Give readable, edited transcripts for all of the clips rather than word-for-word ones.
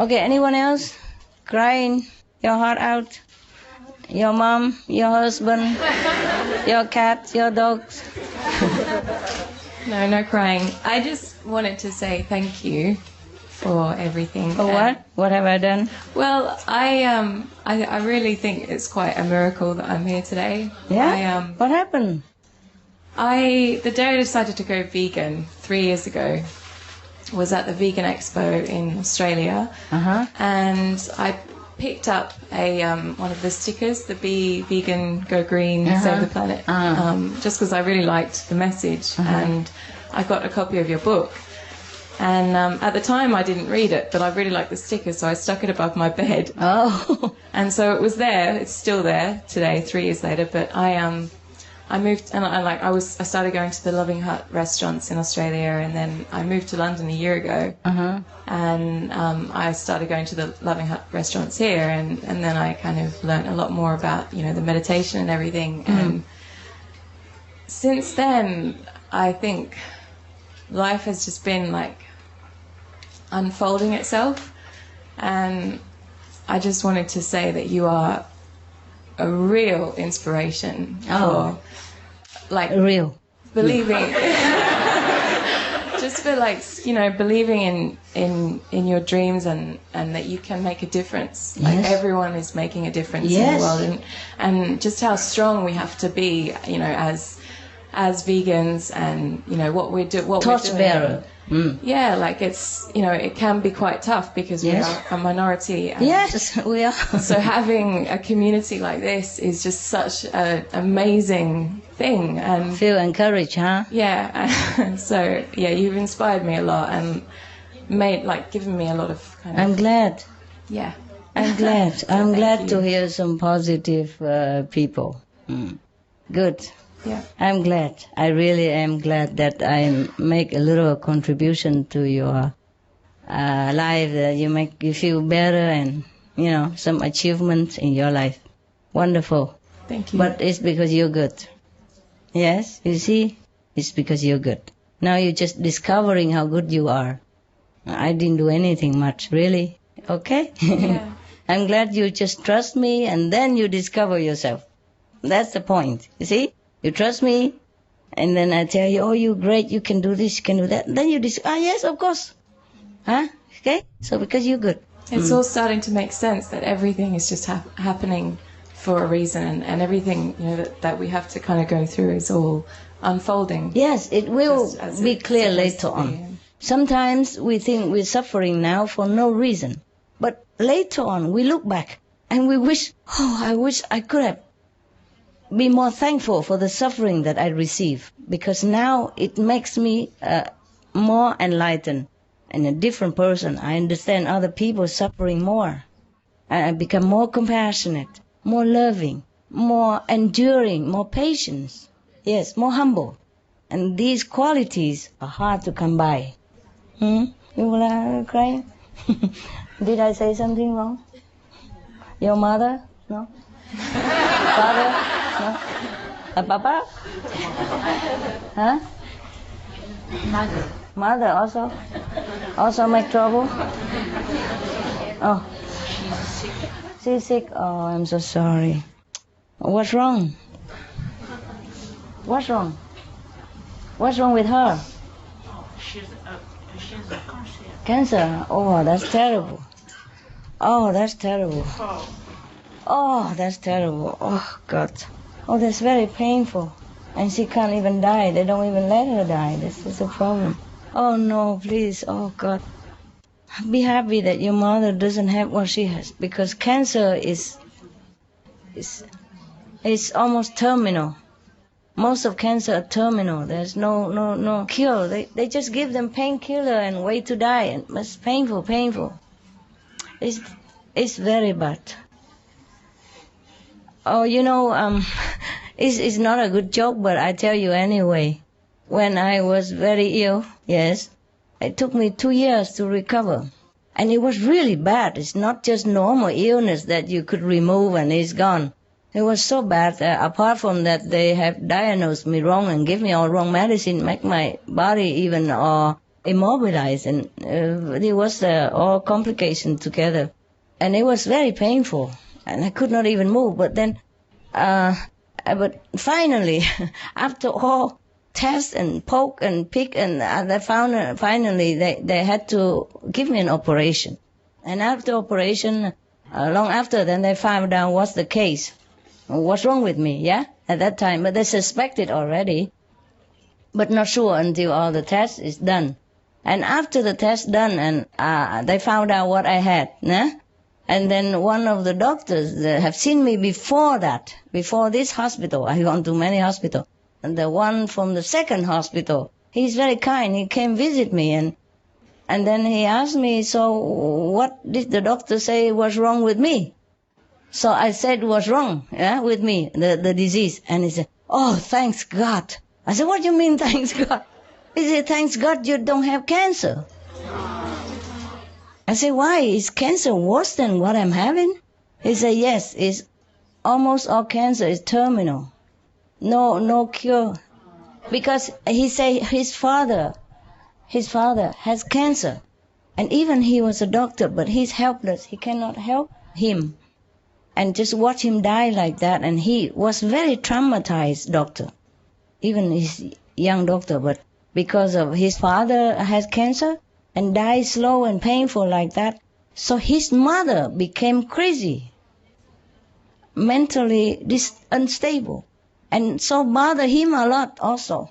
Okay, anyone else? Crying your heart out? Your mom, your husband, your cat, your dogs? No, no crying. I just wanted to say thank you for everything. For what? What have I done? Well, I really think it's quite a miracle that I'm here today. Yeah? What happened? The day I decided to go vegan 3 years ago was at the Vegan Expo in Australia, and I picked up one of the stickers, the Be Vegan, Go Green, Save the Planet, just because I really liked the message, and I got a copy of your book. And at the time I didn't read it, but I really liked the sticker, so I stuck it above my bed. Oh. And so it was there. It's still there today, 3 years later. But I moved, and I started going to the Loving Hut restaurants in Australia, and then I moved to London a year ago, and I started going to the Loving Hut restaurants here, and then I kind of learnt a lot more about the meditation and everything. And since then, I think life has just been like unfolding itself, and I just wanted to say that you are a real inspiration for real believing just for believing in your dreams, and that you can make a difference. Yes. Like everyone is making a difference in the world, and just how strong we have to be, as vegans, and what we're doing. Torchbearer. Yeah, like it's it can be quite tough because we are a minority. And yes, we are. So having a community like this is just such an amazing thing, and feel encouraged, huh? Yeah. So yeah, you've inspired me a lot and given me a lot of kind of. I'm glad. Yeah. I'm glad. So I'm glad to you. hear some positive people. Good. Yeah. I'm glad. I really am glad that I make a little contribution to your life, that you feel better, and some achievements in your life. Wonderful. Thank you. But it's because you're good. Yes, you see, it's because you're good. Now you're just discovering how good you are. I didn't do anything much, really. Okay? Yeah. I'm glad you just trust me, and then you discover yourself. That's the point. You see? You trust me, and then I tell you, oh, you're great, you can do this, you can do that. Then you yes, of course. Huh? Okay? So because you're good. It's all starting to make sense that everything is just happening for a reason, and everything that we have to kind of go through is all unfolding. Yes, it will be clear later on. Sometimes we think we're suffering now for no reason. But later on, we look back and we wish, I wish I could have be more thankful for the suffering that I receive, because now it makes me more enlightened and a different person. I understand other people suffering more. I become more compassionate, more loving, more enduring, more patient. Yes, more humble. And these qualities are hard to come by. You will cry? Did I say something wrong? Your mother? No? Father? No? Papa? Huh? Mother. Mother also? Also make trouble? Oh. She's sick. She's sick? Oh, I'm so sorry. What's wrong? What's wrong? What's wrong with her? She has a cancer. Cancer? Oh, that's terrible. Oh, that's terrible. Oh, that's terrible. Oh, God. Oh, that's very painful. And she can't even die. They don't even let her die. This is a problem. Oh, no, please. Oh, God. Be happy that your mother doesn't have what she has. Because cancer is It's almost terminal. Most of cancer are terminal. There's no cure. They just give them painkiller and wait to die. And it's painful. It's very bad. Oh, it's not a good joke, but I tell you anyway. When I was very ill, yes, it took me 2 years to recover. And it was really bad. It's not just normal illness that you could remove and it's gone. It was so bad. Apart from that, they have diagnosed me wrong and give me all wrong medicine, make my body even immobilized. And it was all complications together. And it was very painful. And I could not even move. But then, but finally, after all tests and poke and pick, and they found finally they had to give me an operation. And after operation, long after, then they found out what's the case. What's wrong with me, yeah, at that time. But they suspected already, but not sure until all the tests is done. And after the test done, and they found out what I had, yeah? And then one of the doctors that have seen me before this hospital, I've gone to many hospitals, and the one from the second hospital, he's very kind, he came visit me, and then he asked me, so what did the doctor say was wrong with me? So I said what's wrong, yeah, with me, the disease. And he said, oh, thanks God. I said, what do you mean, thanks God? He said, thanks God you don't have cancer. I said, why? Is cancer worse than what I'm having? He said, yes, it's almost all cancer is terminal. No cure. Because he said his father has cancer. And even he was a doctor, but he's helpless. He cannot help him. And just watch him die like that. And he was very traumatized doctor, even his young doctor. But because of his father has cancer and died slow and painful like that, so his mother became crazy, mentally unstable, and so bother him a lot also.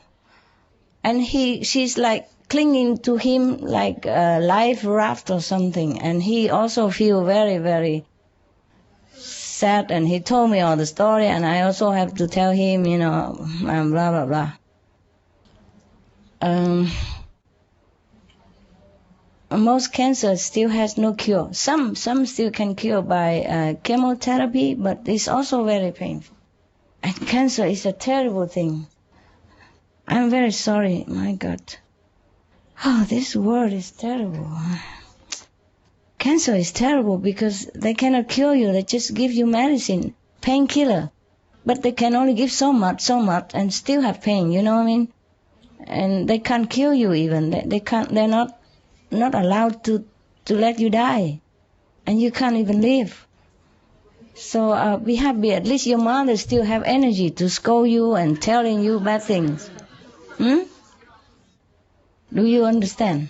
And she's like clinging to him like a life raft or something. And he also feel very, very sad, and he told me all the story, and I also have to tell him, blah, blah, blah. Most cancer still has no cure. Some still can cure by chemotherapy, but it's also very painful. And cancer is a terrible thing. I'm very sorry, my God. Oh, this world is terrible. Cancer is terrible because they cannot cure you. They just give you medicine, painkiller. But they can only give so much, and still have pain, you know what I mean? And they can't kill you even. They're not allowed to let you die. And you can't even live. So be happy. At least your mother still have energy to scold you and telling you bad things. Do you understand?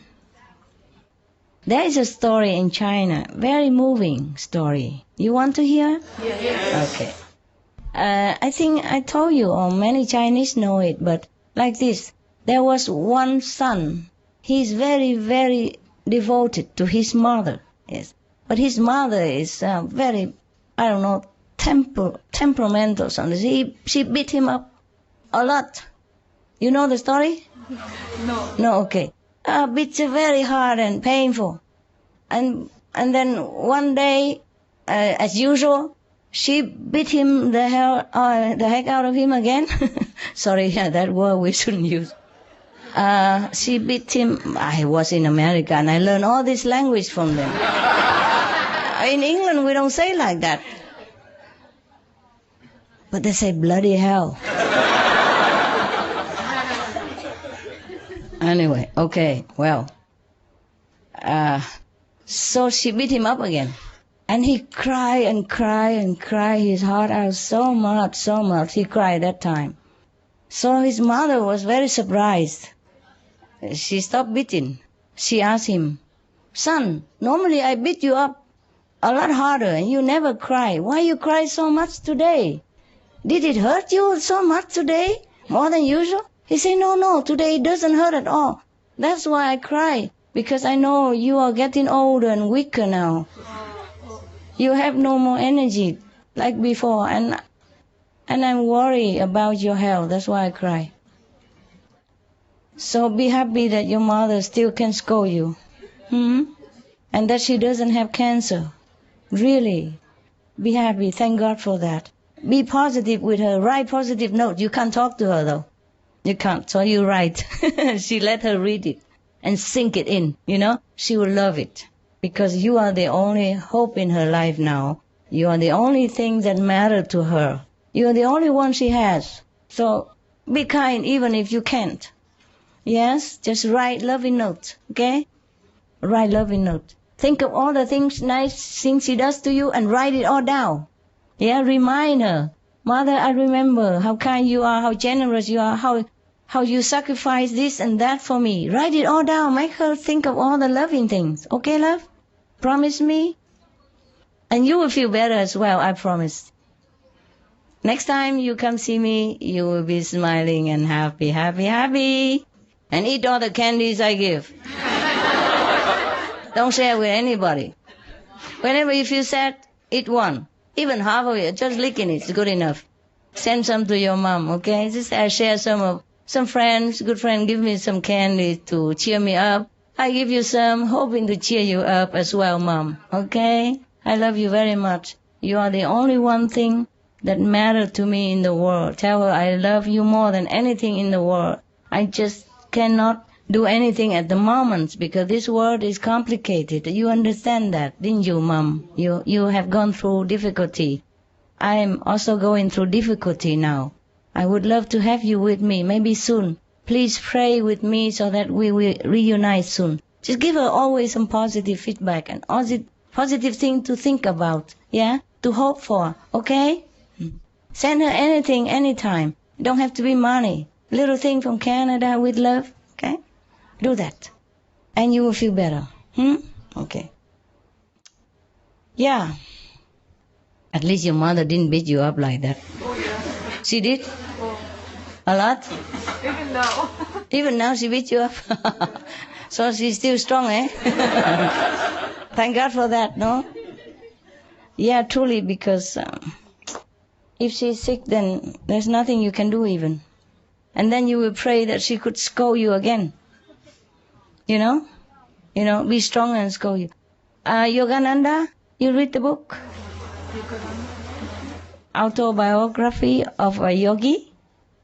There is a story in China, very moving story. You want to hear? Yes. Okay. I think I told you, or many Chinese know it, but like this. There was one son. He's very, very devoted to his mother. Yes. But his mother is very, temperamental. Something. She beat him up a lot. You know the story? No, okay. Beats very hard and painful. And then one day, as usual, she beat him the heck out of him again. Sorry, that word we shouldn't use. She beat him. I was in America and I learned all this language from them. In England, we don't say like that. But they say bloody hell. Anyway, okay, well. So she beat him up again. And he cried and cried and cried his heart out so much. He cried that time. So his mother was very surprised. She stopped beating. She asked him, son, normally I beat you up a lot harder and you never cry. Why you cry so much today? Did it hurt you so much today? More than usual? He said, no, today it doesn't hurt at all. That's why I cry, because I know you are getting older and weaker now. You have no more energy like before, and And I'm worried about your health. That's why I cry. So be happy that your mother still can scold you. And that she doesn't have cancer. Really. Be happy. Thank God for that. Be positive with her. Write positive notes. You can't talk to her though. You can't. So you write. She let her read it and sink it in. She will love it. Because you are the only hope in her life now. You are the only thing that matters to her. You are the only one she has. So be kind even if you can't. Yes, just write loving notes, okay? Write loving notes. Think of all the things, nice things she does to you and write it all down. Yeah, remind her. Mother, I remember how kind you are, how generous you are, how you sacrifice this and that for me. Write it all down. Make her think of all the loving things. Okay, love? Promise me? And you will feel better as well, I promise. Next time you come see me, you will be smiling and happy, happy, happy. And eat all the candies I give. Don't share with anybody. Whenever you feel sad, eat one. Even half of it, just licking it is good enough. Send some to your mom, okay? Just I share some friends, good friend, give me some candy to cheer me up. I give you some, hoping to cheer you up as well, mom, okay? I love you very much. You are the only one thing that matters to me in the world. Tell her I love you more than anything in the world. I just cannot do anything at the moment because this world is complicated. You understand that, didn't you, Mom? You have gone through difficulty. I am also going through difficulty now. I would love to have you with me, maybe soon. Please pray with me so that we will reunite soon. Just give her always some positive feedback and positive thing to think about, yeah? To hope for, okay? Send her anything, anytime. It don't have to be money. Little thing from Canada with love, okay? Do that. And you will feel better. Okay. Yeah. At least your mother didn't beat you up like that. Oh, yeah. She did? Oh. A lot? Even now. Even now she beat you up? So she's still strong, eh? Thank God for that, no? Yeah, truly, because if she's sick, then there's nothing you can do even. And then you will pray that she could scold you again. Be strong and scold you. Yogananda, you read the book? Autobiography of a Yogi?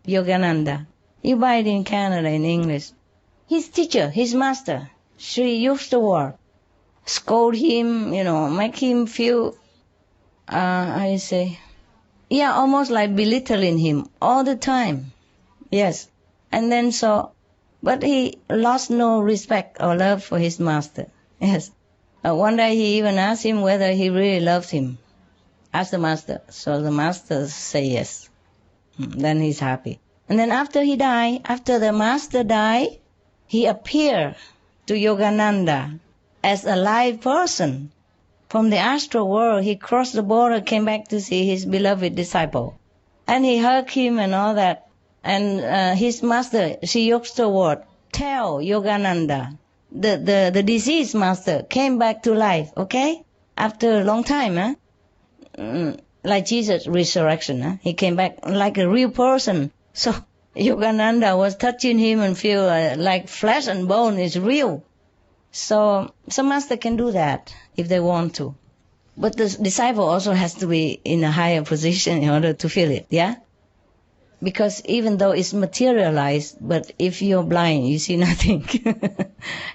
Yogananda. You buy it in Canada in English. His teacher, his master, Sri Yukteswar, scold him, make him feel, almost like belittling him all the time. Yes. And then but he lost no respect or love for his master. Yes. One day he even asked him whether he really loved him. Ask the master. So the master say yes. Then he's happy. And then after the master died, he appeared to Yogananda as a live person. From the astral world, he crossed the border, came back to see his beloved disciple. And he hugged him and all that. And his master, Sri Yukteswar, tell Yogananda, the deceased master came back to life, okay? After a long time, like Jesus' resurrection, he came back like a real person. So Yogananda was touching him and feel like flesh and bone is real. So some master can do that if they want to. But the disciple also has to be in a higher position in order to feel it, yeah? Because even though it's materialized, but if you're blind, you see nothing.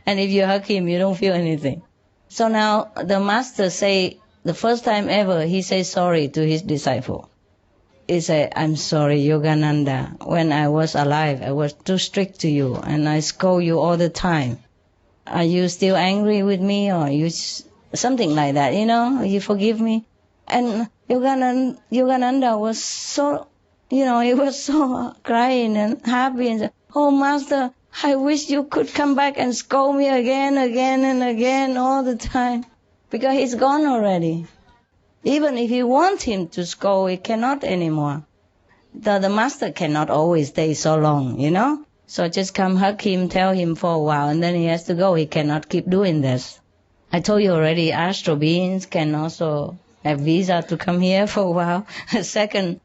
And if you hug him, you don't feel anything. So now the master say, the first time ever, he says sorry to his disciple. He said, I'm sorry, Yogananda. When I was alive, I was too strict to you, and I scold you all the time. Are you still angry with me, or you something like that, you forgive me? And Yogananda was so, he was so crying and happy and said, oh, Master, I wish you could come back and scold me again and again all the time. Because he's gone already. Even if you want him to scold, he cannot anymore. The master cannot always stay so long, So just come hug him, tell him for a while, and then he has to go. He cannot keep doing this. I told you already, astral beings can also have visa to come here for a while. Second,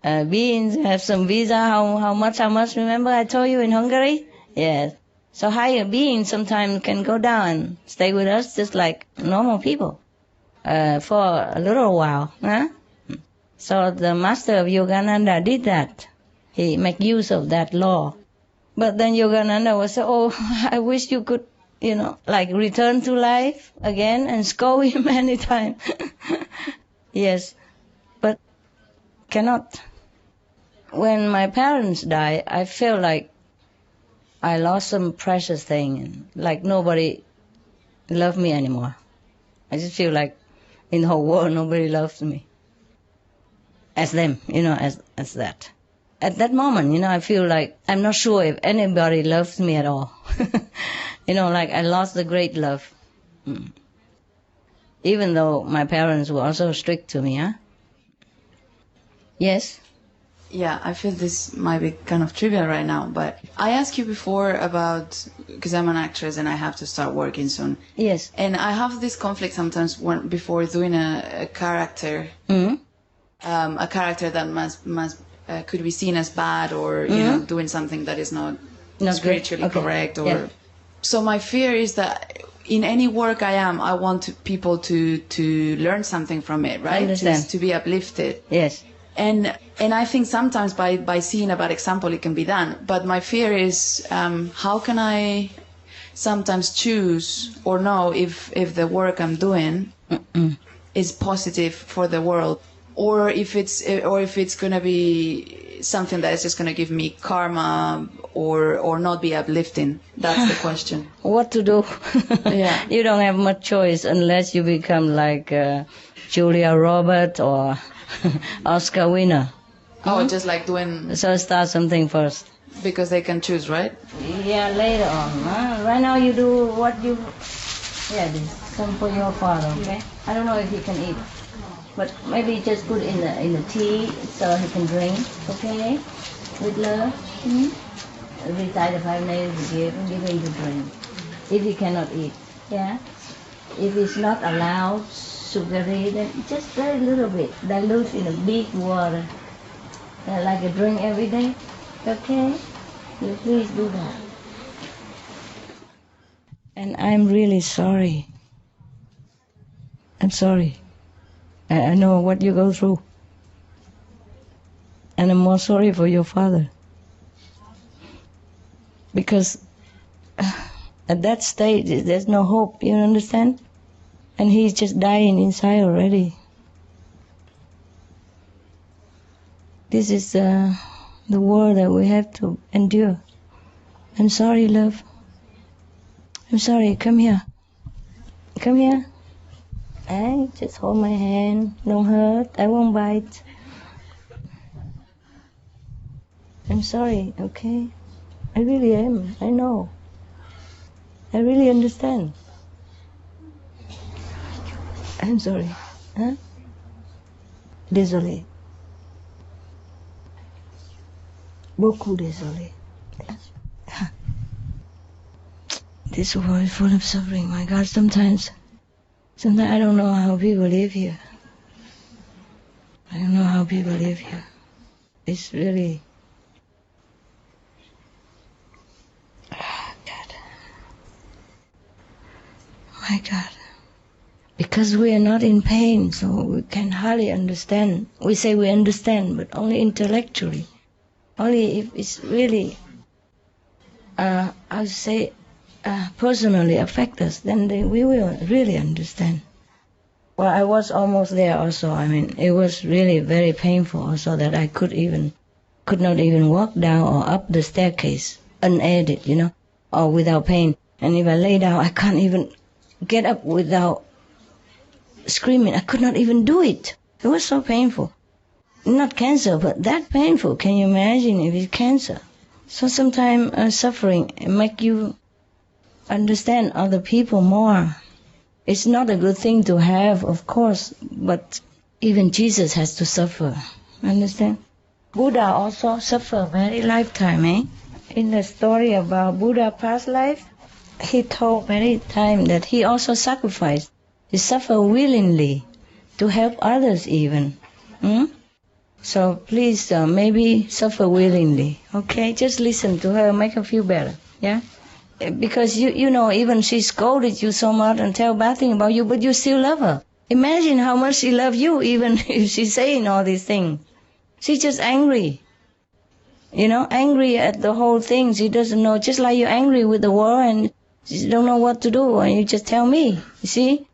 beings, have some visa, how much, remember I told you in Hungary? Yes. So higher beings sometimes can go down and stay with us just like normal people for a little while. Huh? So the master of Yogananda did that. He made use of that law. But then Yogananda was say, oh, I wish you could, like return to life again and scold him anytime. Yes, but cannot. When my parents died, I felt like I lost some precious thing, like nobody loved me anymore. I just feel like in the whole world nobody loves me. As them, as that. At that moment, I feel like I'm not sure if anybody loves me at all. Like I lost the great love. Even though my parents were also strict to me, huh? Yes? Yeah, I feel this might be kind of trivial right now, but I asked you before about, because I'm an actress and I have to start working soon. Yes. And I have this conflict sometimes before doing a character, a character that must could be seen as bad or, doing something that is not spiritually correct. Or yeah. So my fear is that in any work I want people to learn something from it, right? To be uplifted. Yes. And I think sometimes by seeing a bad example it can be done. But my fear is how can I sometimes choose or know if the work I'm doing is positive for the world, or if it's going to be something that is just going to give me karma or not be uplifting. That's the question. What to do? Yeah. You don't have much choice unless you become like Julia Roberts or Oscar winner. Oh, just like doing... So start something first. Because they can choose, right? Yeah, later on. Right now you do what you... Yeah, this. Some for your father, okay? I don't know if he can eat. But maybe just put in the tea so he can drink, okay? With love. Recite the 5 names you give and give him to drink. If he cannot eat, yeah? If it's not allowed sugary, then just very little bit, dilute in a big water. Like a drink every day, okay? You please do that. And I'm really sorry. I'm sorry. I know what you go through. And I'm more sorry for your father. Because at that stage, there's no hope, you understand? And he's just dying inside already. This is the war that we have to endure. I'm sorry, love. I'm sorry, come here. Come here. Hey, just hold my hand. Don't hurt. I won't bite. I'm sorry, okay? I really am. I know. I really understand. I'm sorry. Huh? Désolé. Beaucoup désolé. This world is full of suffering. My God, sometimes I don't know how people live here. I don't know how people live here. It's really... God. My God. Because we are not in pain, so we can hardly understand. We say we understand, but only intellectually. Only if it's really, I would say, personally affect us, then we will really understand. Well, I was almost there also. I mean, it was really very painful also that I could not even walk down or up the staircase unaided, or without pain. And if I lay down, I can't even get up without screaming. I could not even do it. It was so painful. Not cancer, but that painful. Can you imagine if it's cancer? So sometimes suffering make you understand other people more. It's not a good thing to have, of course, but even Jesus has to suffer. Understand? Buddha also suffered many lifetime, eh? In the story about Buddha past life, he told many times that he also sacrificed. He suffered willingly to help others even. So please, maybe suffer willingly, okay? Just listen to her, make her feel better, yeah? Because you know, even she scolded you so much and tell bad things about you, but you still love her. Imagine how much she loves you, even if she's saying all these things. She's just angry. You know, angry at the whole thing. She doesn't know, just like you're angry with the war and she don't know what to do, and you just tell me, you see?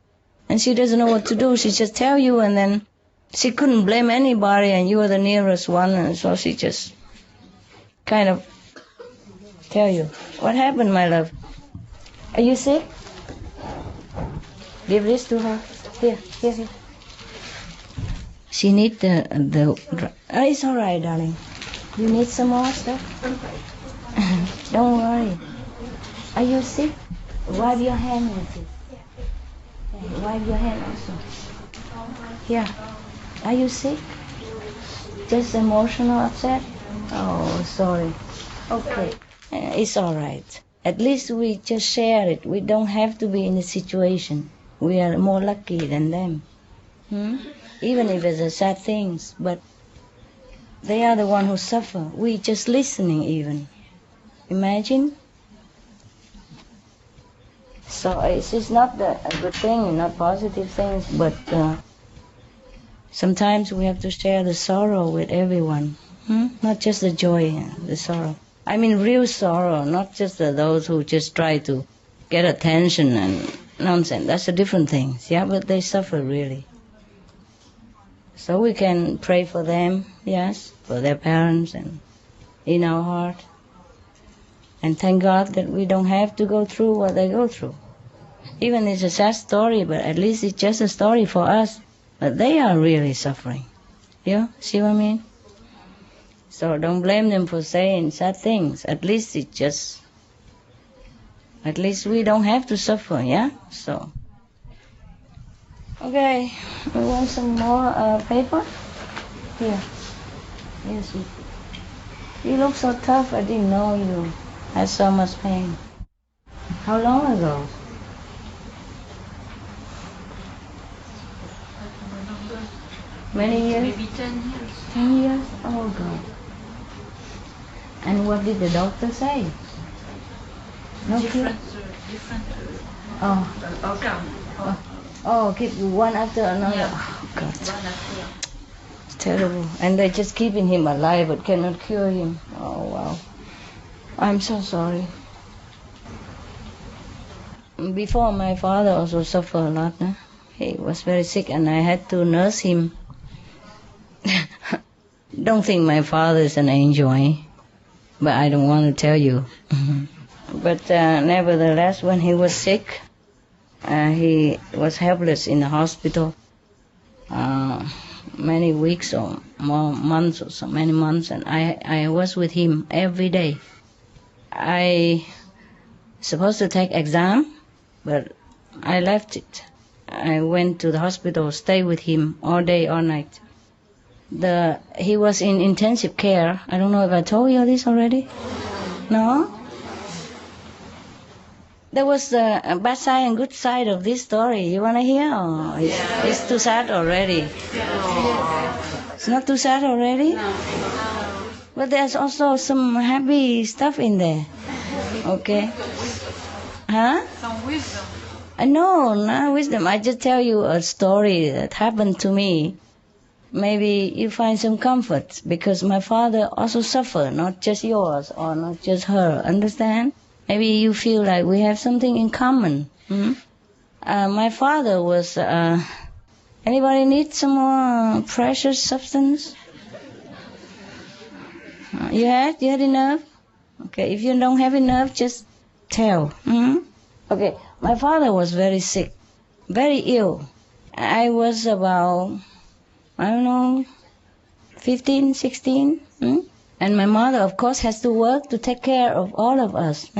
And she doesn't know what to do. She just tell you, and then she couldn't blame anybody, and you are the nearest one, and so she just kind of tell you. What happened, my love? Are you sick? Give this to her. Here. She need the. Oh, it's all right, darling. You need some more stuff? Don't worry. Are you sick? Wipe your hand with it. Wipe your hand also. Here. Are you sick? Just emotional upset? Oh, sorry. Okay. It's all right. At least we just share it. We don't have to be in the situation. We are more lucky than them. Even if it's a sad things, but they are the one who suffer. We just listening even. Imagine. So it's not a good thing, not positive things, but sometimes we have to share the sorrow with everyone. Not just the joy, the sorrow. I mean real sorrow, not just those who just try to get attention and nonsense. That's a different thing, yeah, but they suffer really. So we can pray for them, yes, for their parents and in our heart. And thank God that we don't have to go through what they go through. Even it's a sad story, but at least it's just a story for us. But they are really suffering. Yeah, see what I mean? So don't blame them for saying sad things. At least we don't have to suffer, yeah? So, okay, we want some more paper? Here. Yes, you look so tough. I didn't know you had so much pain. How long ago? Many years? Maybe 10 years. 10 years? Oh, God. And what did the doctor say? No cure? Different. Oh. Oh, keep one after another. Yeah. Oh, God. One after. It's terrible. And they're just keeping him alive but cannot cure him. Oh, wow. I'm so sorry. Before, my father also suffered a lot. Huh? He was very sick and I had to nurse him. Don't think my father is an angel, eh? But I don't want to tell you. But nevertheless, when he was sick, he was helpless in the hospital many weeks or more months or so many months, and I was with him every day. I supposed to take exam, but I left it. I went to the hospital, stay with him all day, all night. He was in intensive care. I don't know if I told you this already. No? There was a bad side and good side of this story. You want to hear? Or it's too sad already? It's not too sad already? But there's also some happy stuff in there. Okay? Huh? Some wisdom. No, not wisdom. I just tell you a story that happened to me. Maybe you find some comfort, because my father also suffered, not just yours or not just her. Understand? Maybe you feel like we have something in common. My father was... anybody need some more precious substance? You had enough? Okay, if you don't have enough, just tell. Okay, my father was very sick, very ill. I was about... I don't know, 15, 16. And my mother, of course, has to work to take care of all of us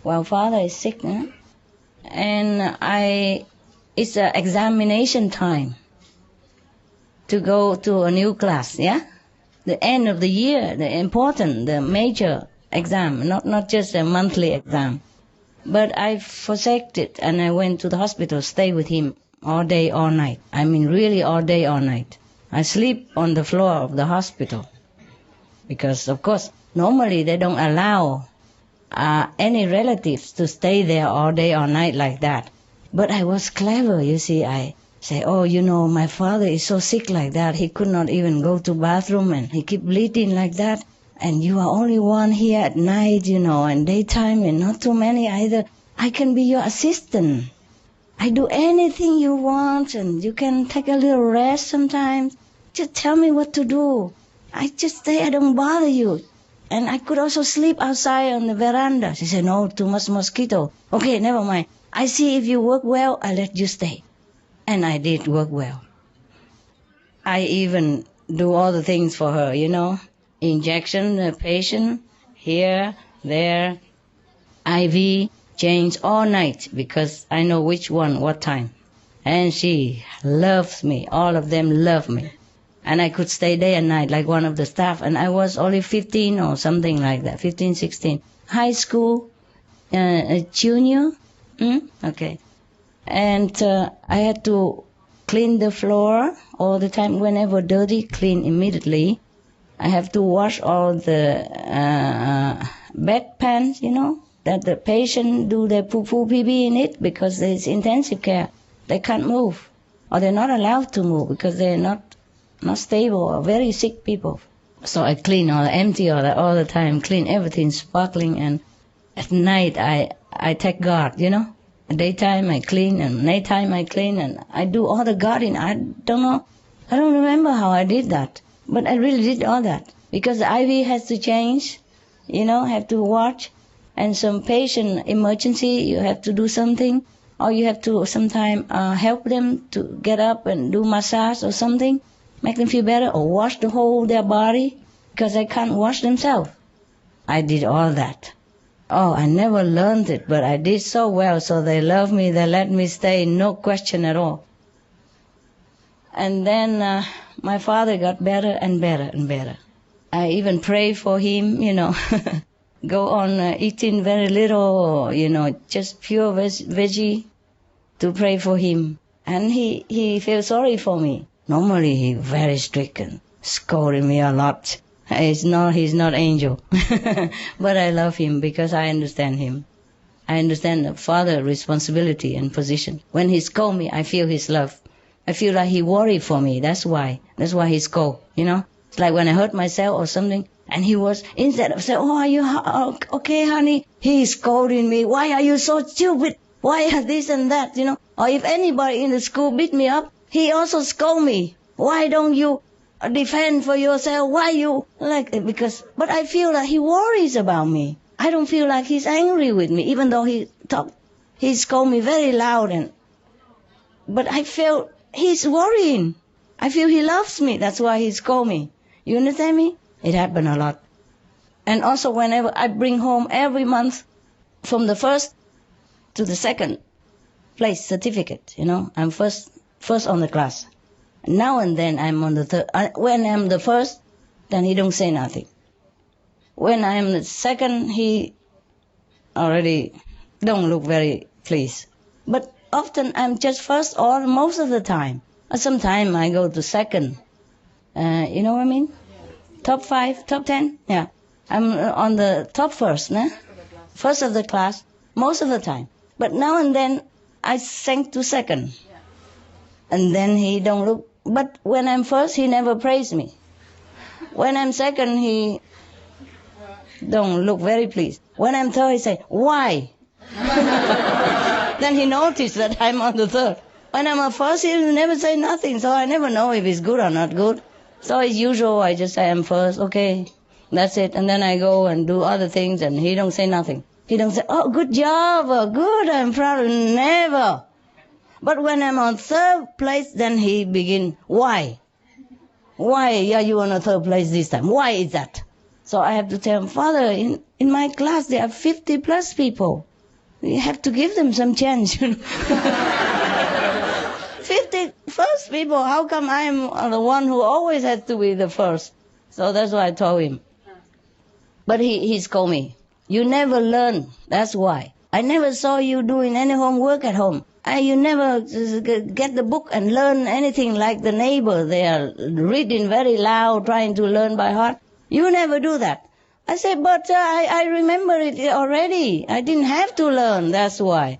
while father is sick. And it's an examination time to go to a new class, yeah? The end of the year, the major exam, not just a monthly exam. But I forsaked it and I went to the hospital, stay with him all day, all night. I mean, really all day, all night. I sleep on the floor of the hospital. Because, of course, normally they don't allow any relatives to stay there all day or night like that. But I was clever, you see. I say, oh, you know, my father is so sick like that. He could not even go to bathroom and he keep bleeding like that. And you are only one here at night, you know, and daytime and not too many either. I can be your assistant. I do anything you want and you can take a little rest sometimes. Just tell me what to do. I just stay, I don't bother you. And I could also sleep outside on the veranda. She said, no, too much mosquito. Okay, never mind. I see if you work well, I let you stay. And I did work well. I even do all the things for her, you know. Injection, the patient, here, there, IV, change all night because I know which one, what time. And she loves me. All of them love me. And I could stay day and night like one of the staff. And I was only 15 or something like that, 15, 16. High school, junior. Okay. And I had to clean the floor all the time. Whenever dirty, clean immediately. I have to wash all the bedpans, you know, that the patient do their poo-poo pee-pee in it because it's intensive care. They can't move. Or they're not allowed to move because they're not stable or very sick people. So I clean all, empty all the time, clean everything, sparkling. And at night I take guard, you know. At daytime I clean and nighttime I clean and I do all the guarding. I don't know. I don't remember how I did that. But I really did all that because the IV has to change, you know, have to watch. And some patient emergency, you have to do something. Or you have to sometimes help them to get up and do massage or something. Make them feel better or wash the whole their body because they can't wash themselves. I did all that. Oh, I never learned it, but I did so well. So they love me. They let me stay, no question at all. And then my father got better and better and better. I even pray for him, you know, go on eating very little, you know, just pure veggie to pray for him. And he feels sorry for me. Normally he's very strict and scolding me a lot. He's not angel. But I love him because I understand him. I understand the father responsibility and position. When he scolds me, I feel his love. I feel like he worried for me. That's why he scolds, you know. It's like when I hurt myself or something, and he was, instead of saying, oh, are you okay, honey? He's scolding me. Why are you so stupid? Why are this and that, you know? Or if anybody in the school beat me up, he also scold me. Why don't you defend for yourself? Why you like it? But I feel like he worries about me. I don't feel like he's angry with me, even though he scold me very loud but I feel he's worrying. I feel he loves me. That's why he scold me. You understand me? It happened a lot. And also whenever I bring home every month from the first to the second place certificate, you know, I'm first on the class. Now and then I'm on the third. When I'm the first, then he don't say nothing. When I'm the second, he already don't look very pleased. But often I'm just first or most of the time. Sometimes I go to second. You know what I mean? Top 5, top 10? Yeah. I'm on the top first, nah? First of the class, most of the time. But now and then I sink to second. And then he don't look. But when I'm first, he never praise me. When I'm second, he don't look very pleased. When I'm third, he say, why? Then he noticed that I'm on the third. When I'm a first, he never say nothing, so I never know if it's good or not good. So as usual, I just say I'm first, okay, that's it. And then I go and do other things, and he don't say nothing. He don't say, oh, good job, or good, I'm proud, never. But when I'm on third place, then he begin, why? Why are you on a third place this time? Why is that? So I have to tell him, Father, in my class there are 50 plus people. You have to give them some chance, you know. 50 first people, how come I'm the one who always has to be the first? So that's what I told him. But he scolded me. You never learn, that's why. I never saw you doing any homework at home. You never get the book and learn anything like the neighbor. They are reading very loud, trying to learn by heart. You never do that. I said, but I remember it already. I didn't have to learn, that's why.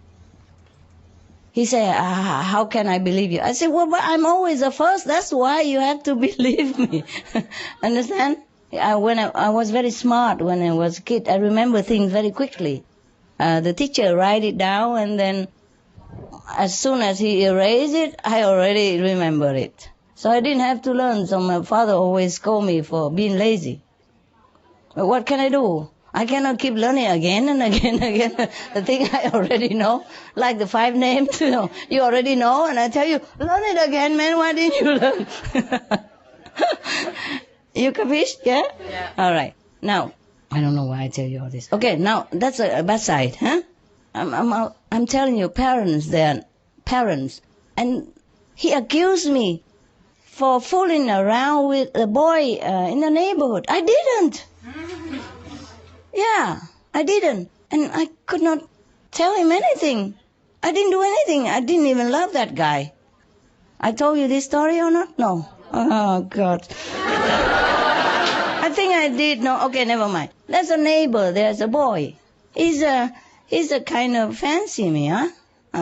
He said, how can I believe you? I said, well, but I'm always the first, that's why you have to believe me. Understand? When I was very smart when I was a kid, I remember things very quickly. The teacher write it down, and then as soon as he erased it, I already remember it. So I didn't have to learn, so my father always scolded me for being lazy. But what can I do? I cannot keep learning again and again and again the thing I already know, like the 5 names, you already know, and I tell you, learn it again, man, why didn't you learn? You capish? Yeah? Yeah. All right. Now, I don't know why I tell you all this. Okay, now, that's a bad side, huh? I'm telling you, they're parents. And he accused me for fooling around with a boy in the neighborhood. I didn't. Yeah, I didn't. And I could not tell him anything. I didn't do anything. I didn't even love that guy. I told you this story or not? No. Oh, God. I think I did. No, okay, never mind. There's a neighbor. There's a boy. He's a kind of fancy me, huh?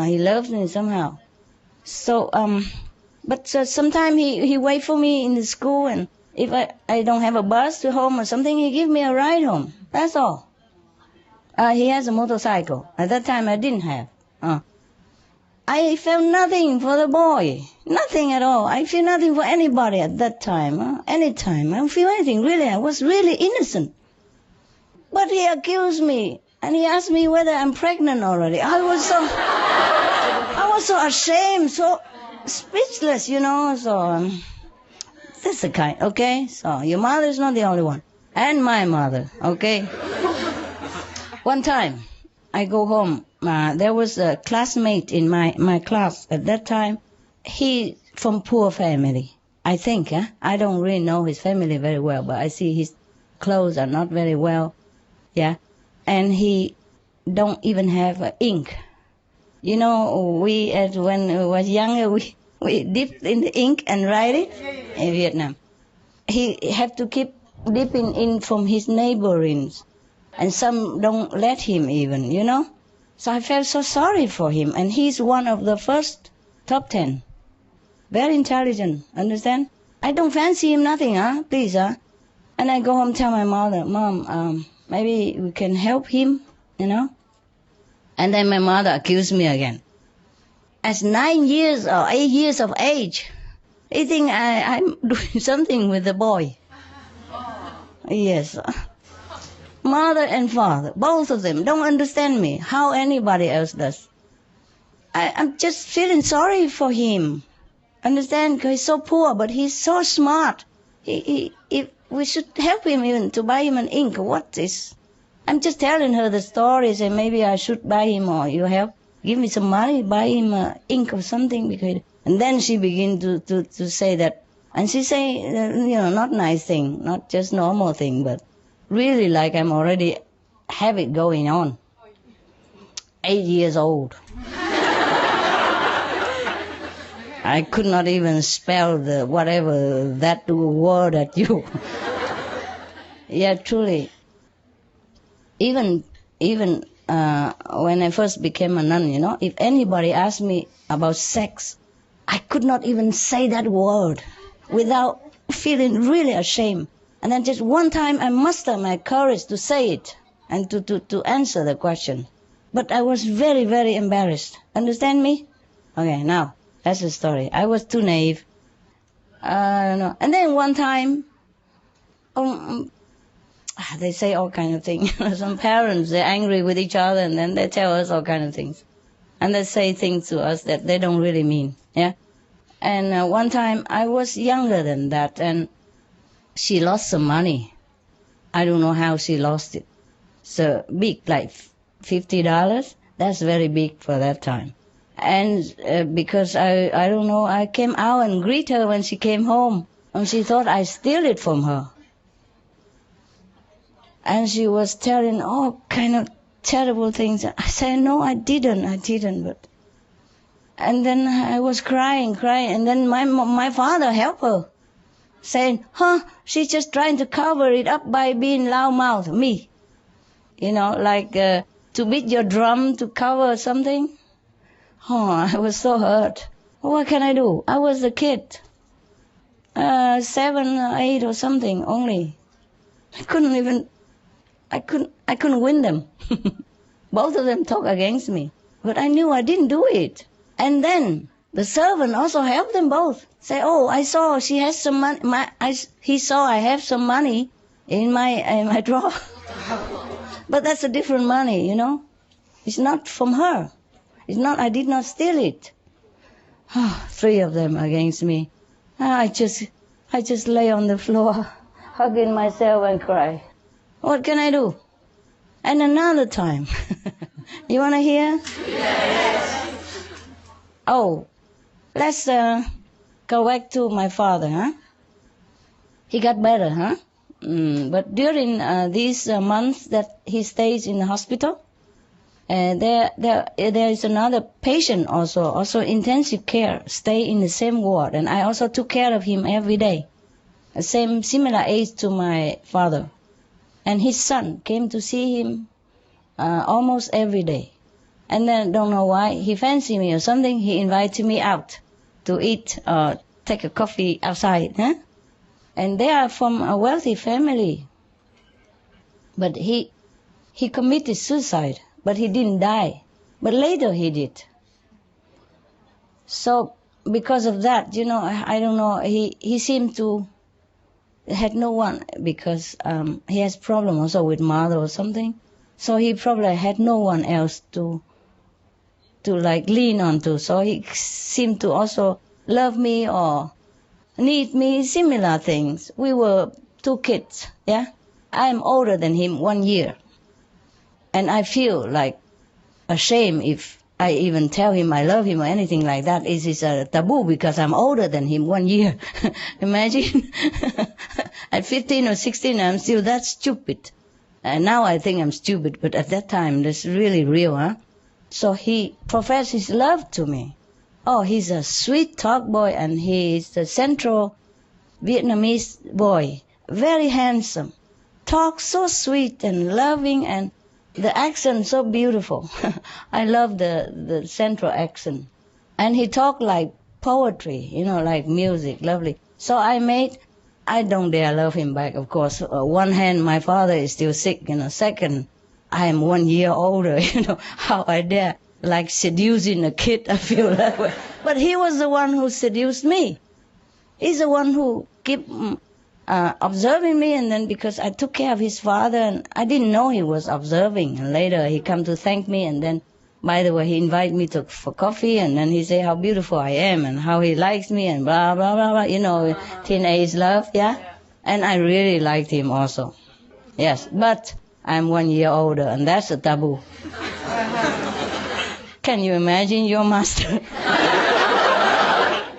He loves me somehow. So, but sometimes he wait for me in the school, and if I don't have a bus to home or something, he give me a ride home. That's all. He has a motorcycle. At that time, I didn't have. I felt nothing for the boy. Nothing at all. I feel nothing for anybody at that time. Any time. I don't feel anything, really. I was really innocent. But he accused me, and he asked me whether I'm pregnant already. I was so ashamed, so speechless, so... That's the kind, okay? So your mother is not the only one. And my mother, okay? One time, I go home. There was a classmate in my class at that time. He from poor family, I think. I don't really know his family very well, but I see his clothes are not very well. Yeah, and he don't even have ink. We when we was younger, we dipped in the ink and write it in Vietnam. He have to keep dipping in from his neighborings, and some don't let him even, So I felt so sorry for him, and he's one of the first top 10. Very intelligent, understand? I don't fancy him nothing, please, And I go home tell my mother, Mom, maybe we can help him, And then my mother accused me again. As 9 years or 8 years of age, they think I'm doing something with the boy. Yes. Mother and father, both of them, don't understand me, how anybody else does. I'm just feeling sorry for him. Understand? Because he's so poor, but he's so smart. If we should help him even to buy him an ink. What is? I'm just telling her the stories, and maybe I should buy him, or you help. Give me some money, buy him ink or something. And then she began to say that. And she say, not nice thing, not just normal thing, but really like I'm already have it going on. 8 years old. I could not even spell the whatever that word at you. Yeah, truly. Even when I first became a nun, if anybody asked me about sex, I could not even say that word without feeling really ashamed. And then just one time I mustered my courage to say it and to answer the question. But I was very, very embarrassed. Understand me? Okay, now, that's the story. I was too naive. No. And then one time, they say all kind of things. Some parents, they're angry with each other, and then they tell us all kind of things. And they say things to us that they don't really mean, yeah? And one time, I was younger than that, and she lost some money. I don't know how she lost it. So big, like $50. That's very big for that time. And because I don't know, I came out and greet her when she came home, and she thought I steal it from her. And she was telling all kind of terrible things. I said, no, I didn't, but And then I was crying, and then my father helped her, saying, she's just trying to cover it up by being loudmouth, me. Like to beat your drum to cover something. Oh, I was so hurt. What can I do? I was a kid, 7 or 8 or something only. I couldn't win them. Both of them talk against me. But I knew I didn't do it. And then the servant also helped them both. Say, I saw she has some money. He saw I have some money in my drawer. But that's a different money, It's not from her. It's not. I did not steal it. 3 of them against me. I just lay on the floor, hugging myself and cry. What can I do? And another time. You want to hear? Yes. Let's go back to my father, He got better, But during these months that he stays in the hospital, there is another patient also intensive care, stay in the same ward, and I also took care of him every day. Similar age to my father. And his son came to see him almost every day. And then, don't know why, he fancied me or something, he invited me out to eat or take a coffee outside. And they are from a wealthy family. But he committed suicide, but he didn't die. But later he did. So because of that, I don't know, he seemed to had no one, because he has problem also with mother or something. So he probably had no one else to like lean on to. So he seemed to also love me or need me, similar things. We were 2 kids, I'm older than him 1 year. And I feel like ashamed if I even tell him I love him or anything like that. It is a taboo because I'm older than him 1 year. Imagine. At 15 or 16, I'm still that stupid. And now I think I'm stupid, but at that time, that's really real, So he professed his love to me. He's a sweet talk boy, and he is the Central Vietnamese boy. Very handsome. Talks so sweet and loving, and the accent so beautiful. I love the Central accent. And he talked like poetry, like music, lovely. So I don't dare love him back, of course. One hand, my father is still sick, Second, I am 1 year older, How I dare, like seducing a kid, I feel that way. But he was the one who seduced me. He's the one who kept observing me, and then because I took care of his father, and I didn't know he was observing. And later he come to thank me, and then, by the way, he invited me for coffee, and then he say how beautiful I am and how he likes me and blah, blah, blah, blah, teenage love, And I really liked him also. Yes, but I'm 1 year older, and that's a taboo. Can you imagine your master?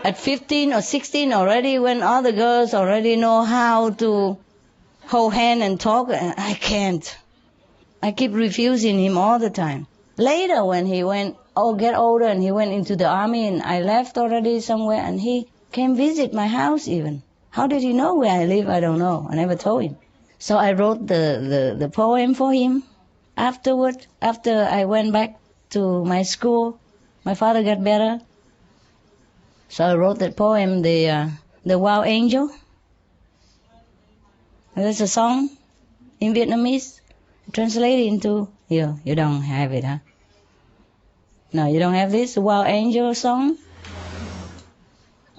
At 15 or 16 already, when other girls already know how to hold hand and talk, I can't. I keep refusing him all the time. Later, when he get older, and he went into the army, and I left already somewhere, and he came visit my house even. How did he know where I live? I don't know. I never told him. So I wrote the poem for him. Afterward, after I went back to my school, my father got better. So I wrote that poem, the Wild Angel. There's a song in Vietnamese, translated into, you don't have it, huh? No, you don't have this Wild Angel song?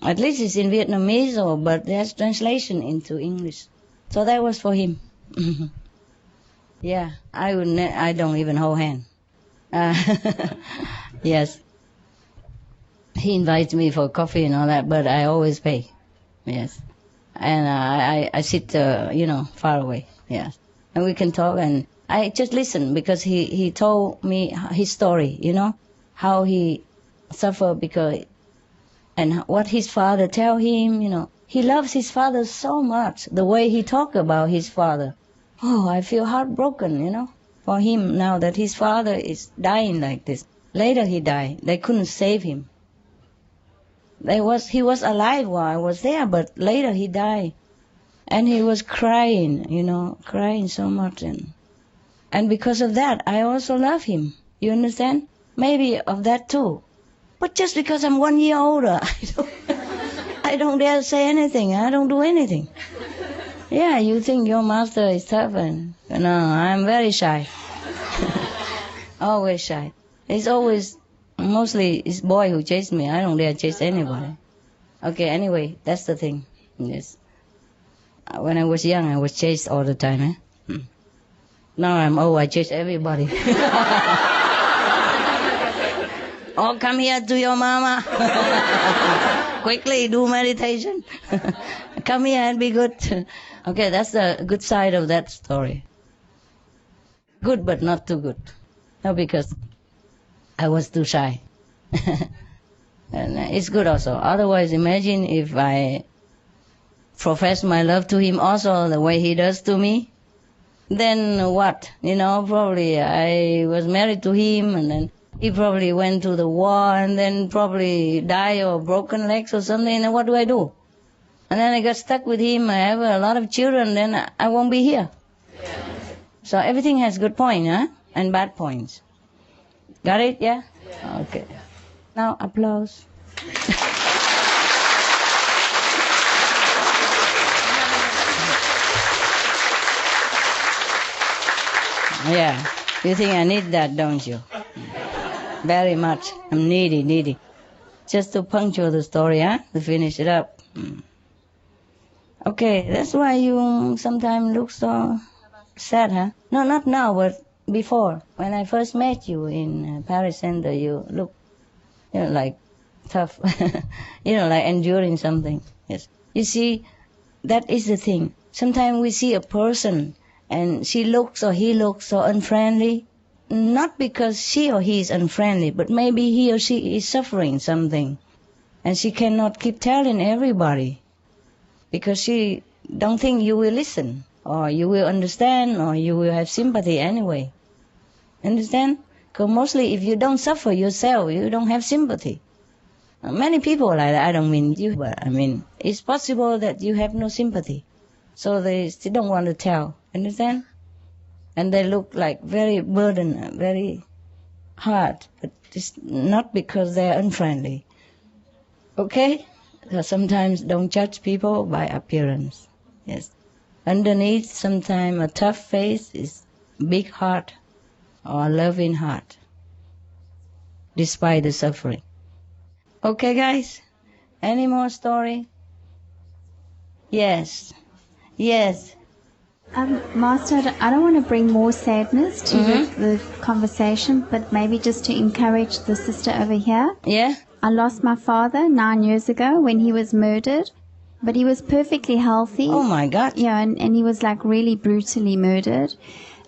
At least it's in Vietnamese, but there's translation into English. So that was for him. Yeah, I don't even hold hand. Yes. He invites me for coffee and all that, but I always pay. Yes. And I sit, far away. Yes. And we can talk, and I just listen, because he told me his story, how he suffered and what his father tell him, He loves his father so much, the way he talk about his father. I feel heartbroken, for him now that his father is dying like this. Later he died. They couldn't save him. He was alive while I was there, but later he died. And he was crying, crying so much. And because of that, I also love him. You understand? Maybe of that too. But just because I'm 1 year older, I don't dare say anything. I don't do anything. Yeah, you think your master is tough, and no, I'm very shy. Always shy. Mostly it's boy who chase me. I don't dare chase anybody. Okay, anyway, that's the thing. Yes. When I was young, I was chased all the time. Now I'm old, I chase everybody. Oh, come here to your mama. Quickly, do meditation. Come here and be good. Okay, that's the good side of that story. Good, but not too good. No, because I was too shy. And it's good also. Otherwise, imagine if I profess my love to him also the way he does to me. Then what? Probably I was married to him, and then he probably went to the war and then probably died or broken legs or something. And what do I do? And then I got stuck with him. I have a lot of children, then I won't be here. So everything has good points, and bad points. Got it? Yeah? Okay. Now applause. Yeah. You think I need that, don't you? Very much. I'm needy. Just to puncture the story, to finish it up. Okay, that's why you sometimes look so sad, No, not now, but before. When I first met you in Paris Center, you look, like tough. Like enduring something. Yes. You see, that is the thing. Sometimes we see a person and she looks or he looks so unfriendly, not because she or he is unfriendly, but maybe he or she is suffering something. And she cannot keep telling everybody because she don't think you will listen or you will understand or you will have sympathy anyway. Understand? Because mostly if you don't suffer yourself, you don't have sympathy. Many people like that, I don't mean you, but I mean, it's possible that you have no sympathy. So they still don't want to tell. Understand? And they look like very burdened, very hard, but it's not because they're unfriendly. Okay? So sometimes don't judge people by appearance. Yes. Underneath, sometimes a tough face is big heart or a loving heart, despite the suffering. Okay, guys? Any more story? Yes. Yes. Master, I don't want to bring more sadness to the conversation, but maybe just to encourage the sister over here. Yeah? I lost my father 9 years ago when he was murdered, but he was perfectly healthy. Oh my God. Yeah, and he was like really brutally murdered.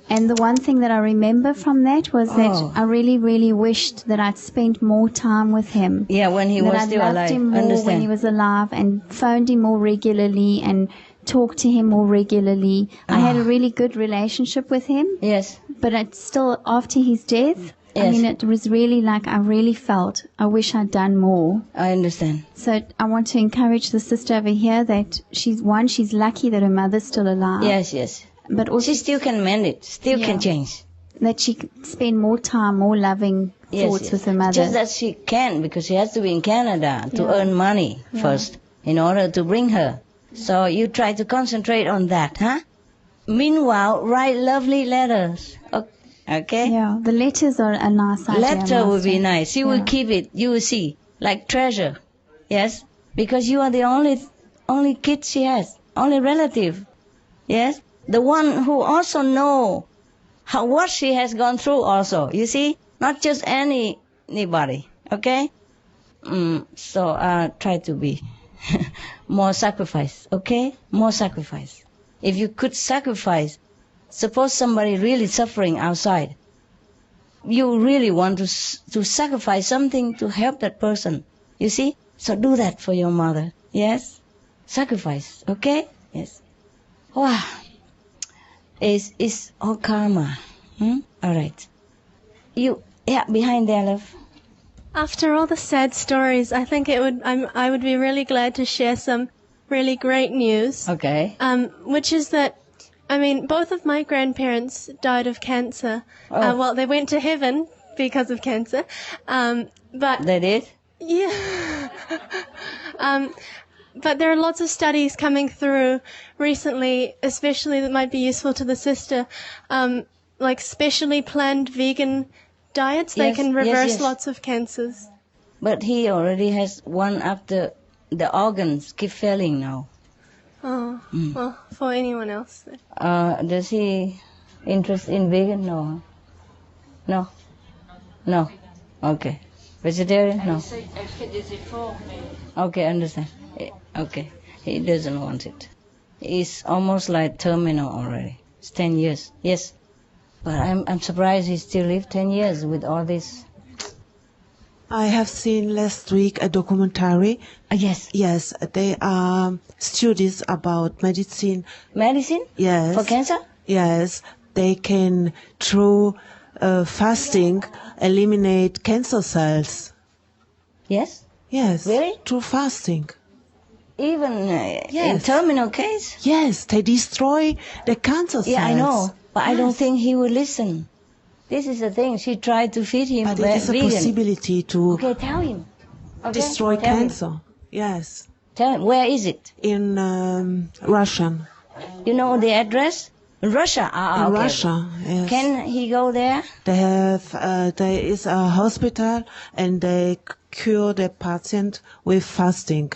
And the one thing that I remember from that was that I really, really wished that I'd spent more time with him. Yeah, when he was still alive. That I'd loved him more when he was alive and phoned him more regularly and talked to him more regularly. I had a really good relationship with him. Yes. But it's still, after his death, Yes. I mean, it was really like I really felt I wish I'd done more. I understand. So I want to encourage the sister over here that she's lucky that her mother's still alive. Yes, yes. But also She still can mend it, still can change. that she could spend more time, more loving thoughts with her mother. Just that she can, because she has to be in Canada to earn money first in order to bring her. So you try to concentrate on that, Meanwhile, write lovely letters. Okay? Yeah, the letters are a nice idea. Letter would be Master. nice. She will keep it, you will see, like treasure. Yes? Because you are the only kid she has, only relative. Yes? The one who also know what she has gone through also, you see? Not just anybody, okay? So try to be more sacrifice, okay? More sacrifice. If you could sacrifice, suppose somebody really suffering outside, you really want to sacrifice something to help that person, you see? So do that for your mother, yes? Sacrifice, okay? Yes. Wow. It's all karma. All right. Behind there, love. After all the sad stories, I think I would be really glad to share some really great news. Okay. Which is that, both of my grandparents died of cancer. Oh. Well, they went to heaven because of cancer. But They did? yeah. But there are lots of studies coming through recently, especially that might be useful to the sister, like specially planned vegan diets. They Yes, can yes, reverse yes. lots of cancers. But he already has one after the organs keep failing now. Oh, well, for anyone else. Does he interest in vegan? No. No. No. Okay. Vegetarian? No. Okay, understand. Okay. He doesn't want it. He's almost like terminal already. It's 10 years. Yes. But I'm surprised he still lived 10 years with all this. I have seen last week a documentary. Yes. Yes, they are studies about medicine. Medicine? Yes. For cancer? Yes, they can through fasting eliminate cancer cells. Yes. Yes. Really? Through fasting. Even in Yes. terminal case? Yes, they destroy the cancer cells. Yeah, I know. But I don't Yes. think he will listen. This is the thing. She tried to feed him But it is a vegan. possibility to Okay, tell him. Okay? destroy Tell him. cancer. Yes. Tell him. Where is it? In Russian. You know the address? Russia. In Okay. Russia, yes. Can he go there? They have, there is a hospital and they cure the patient with fasting.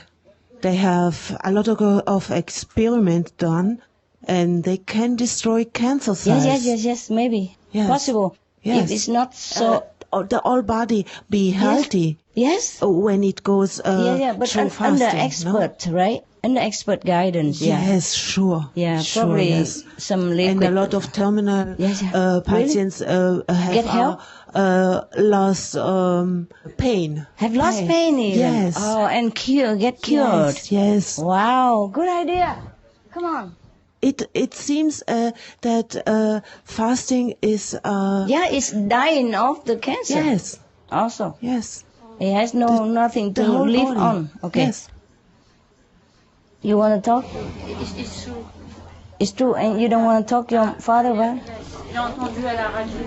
They have a lot of experiment done and they can destroy cancer cells. Yes, maybe. Yes. Possible. Yes. If it's not so... The whole body be healthy Yes? when it goes But through under fasting. expert, right? Under expert guidance, No? Yes, sure. Yeah, sure, probably yes. some liquid. And a lot of terminal Yes, yeah. patients Get help? have lost pain. Have lost pain even? Yes. Oh, and get cured. Yes. Wow, good idea. Come on. It seems that fasting is Yeah, it's dying of the cancer. yes, Also. yes. It has nothing to The whole live body. on. Okay. Yes. You want to talk? It's true. It's true, and you don't want to talk to your father about? J'ai entendu à la radio.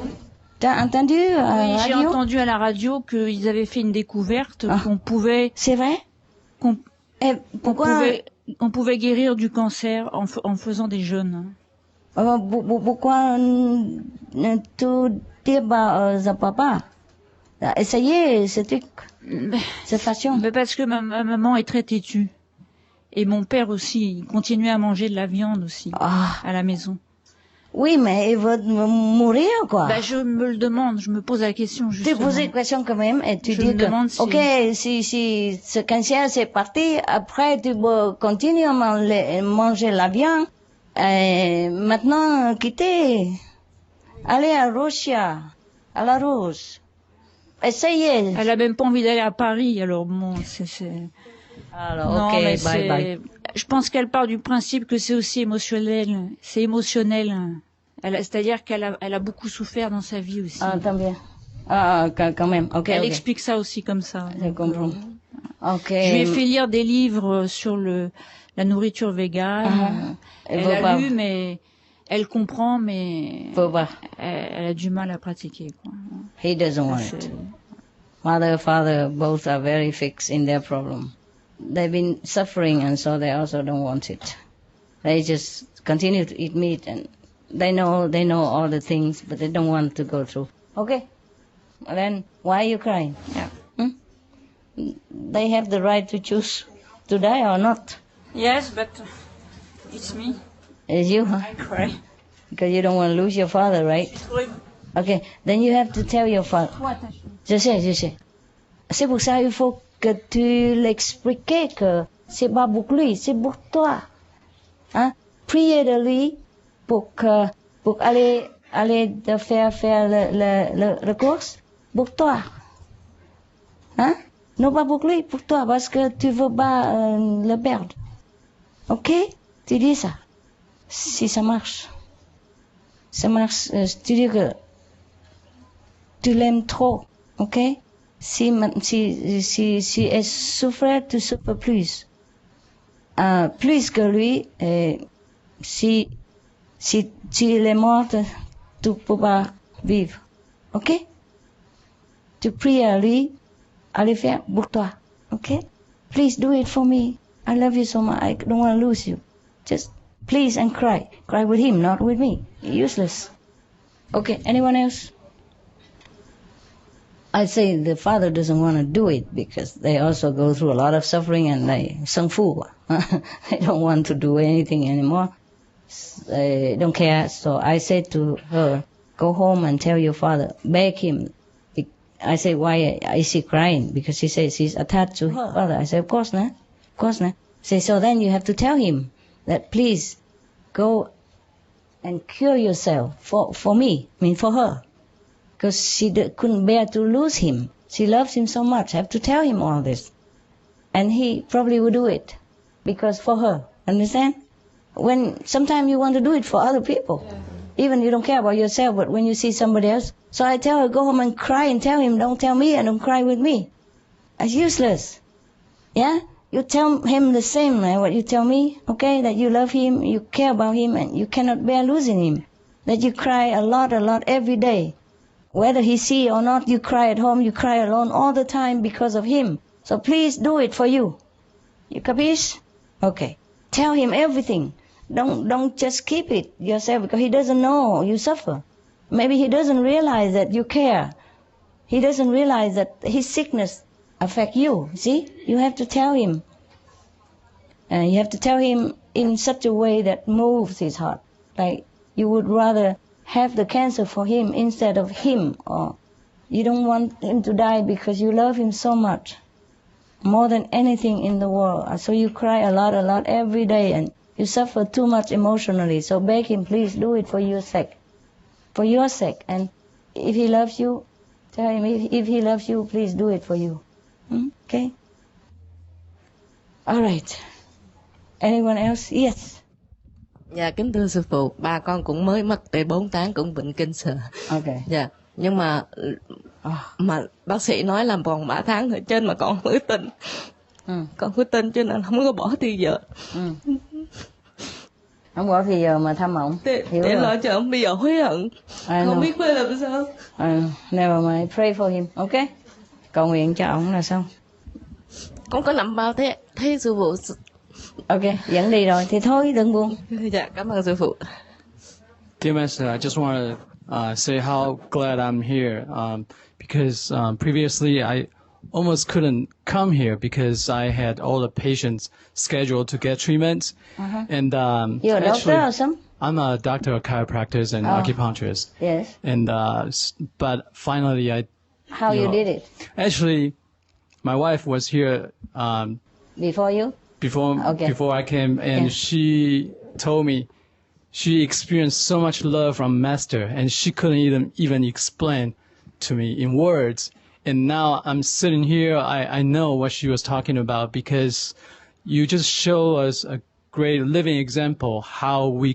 T'as entendu à Oui, la j'ai radio? entendu à la radio qu'ils avaient fait une découverte Ah. qu'on pouvait C'est vrai? Et pourquoi? on pouvait guérir du cancer en faisant des jeûnes. Pourquoi tu dis pas à papa? Essayez ce truc, cette façon. Mais parce que ma maman est très têtue. Et mon père aussi, il continuait à manger de la viande aussi, à la maison. Oui, mais il va mourir, quoi. Bah, je me le demande, je me pose la question, Tu justement. poses une question quand même et tu Je dis me que, demande si- ok, si ce cancer c'est parti, après tu peux continuer à manger la viande, et maintenant quitter, aller à Russia, à la Russe, essayez. Elle a même pas envie d'aller à Paris, alors bon, c'est... Alors, Non, ok, mais bye bye. je pense qu'elle part du principe que c'est aussi émotionnel. C'est émotionnel. C'est-à-dire qu'elle a beaucoup souffert dans sa vie aussi. Ah, tant bien. Ah, quand même, ok, Elle ok. explique ça aussi comme ça. Je comprends. Ok. Je lui ai fait lire des livres sur la nourriture végane. Elle Elle veut a pas. lu, mais elle comprend, mais Faut pas. elle a du mal à pratiquer, quoi. He doesn't want C'est- it. Mother, father, both are very fixed in their problem. They've been suffering, and so they also don't want it. They just continue to eat meat, and they know all the things, but they don't want to go through. Okay. Then why are you crying? Yeah. They have the right to choose to die or not. Yes, but it's me. It's you, huh? I cry. Because you don't want to lose your father, right? Okay. Then you have to tell your father. Je sais. C'est pour ça il faut que tu l'expliques que c'est pas pour lui, c'est pour toi. Hein? Priez de lui pour aller de faire le course pour toi. Hein? Non pas pour lui, pour toi, parce que tu veux pas le perdre. Ok? Tu dis ça. Si ça marche. Ça marche, tu dis que tu l'aimes trop. Ok? si est souffert de souffre plus. Plus que lui, si il est mort, tu peux pas vivre. Ok? Tu pries à lui, à le faire pour toi. Ok? Please do it for me. I love you so much. I don't want to lose you. Just please and cry. Cry with him, not with me. Useless. Okay, anyone else? I say the father doesn't want to do it because they also go through a lot of suffering and they sung fu. They don't want to do anything anymore. They don't care. So I said to her, go home and tell your father, beg him. I say, why is he crying? Because he says he's attached to his father. I say, of course not. Of course not. Say, so then you have to tell him that please go and cure yourself for me, I mean for her. Because she couldn't bear to lose him. She loves him so much. I have to tell him all this. And he probably will do it. Because for her. Understand? When sometimes you want to do it for other people. Yeah. Even you don't care about yourself, but when you see somebody else. So I tell her, go home and cry and tell him, don't tell me and don't cry with me. It's useless. Yeah? You tell him the same, what you tell me, okay? That you love him, you care about him, and you cannot bear losing him. That you cry a lot every day. Whether he see or not, you cry at home, you cry alone all the time because of him. So please do it for you. You capiche? Okay. Tell him everything. Don't just keep it yourself because he doesn't know you suffer. Maybe he doesn't realize that you care. He doesn't realize that his sickness affects you. See? You have to tell him. And you have to tell him in such a way that moves his heart. Like you would rather have the cancer for him instead of him. Or you don't want him to die because you love him so much. More than anything in the world. So you cry a lot every day and you suffer too much emotionally. So beg him, please do it for your sake. For your sake. And if he loves you, tell him, if he loves you, please do it for you. Okay? All right. Anyone else? Yes. Dạ, kính thưa sư phụ, ba con cũng mới mất tới 4 tháng cũng bệnh cancer. Okay. Dạ, nhưng mà bác sĩ nói là còn 3 tháng ở trên mà con không có tin. Con có tin cho nên không có bỏ thì giờ. Không bỏ thì giờ mà thăm ông. Để lo cho ông bây giờ hối hận. Không biết phải làm sao. Never mind, pray for him, okay? Cầu nguyện cho ông là xong. Con có làm bao thế sư phụ. Ok, dẫn đi rồi thì thôi đừng buồn. Dạ, cảm ơn sư phụ. Dear Master, I just want to say how glad I'm here because previously I almost couldn't come here because I had all the patients scheduled to get treatments. And you're a doctor or something? I'm a doctor of chiropractors and acupuncturist. Yes. And but finally How you did it? Actually, my wife was here before you? Before I came, and she told me she experienced so much love from Master, and she couldn't even explain to me in words. And now I'm sitting here, I know what she was talking about because you just show us a great living example how we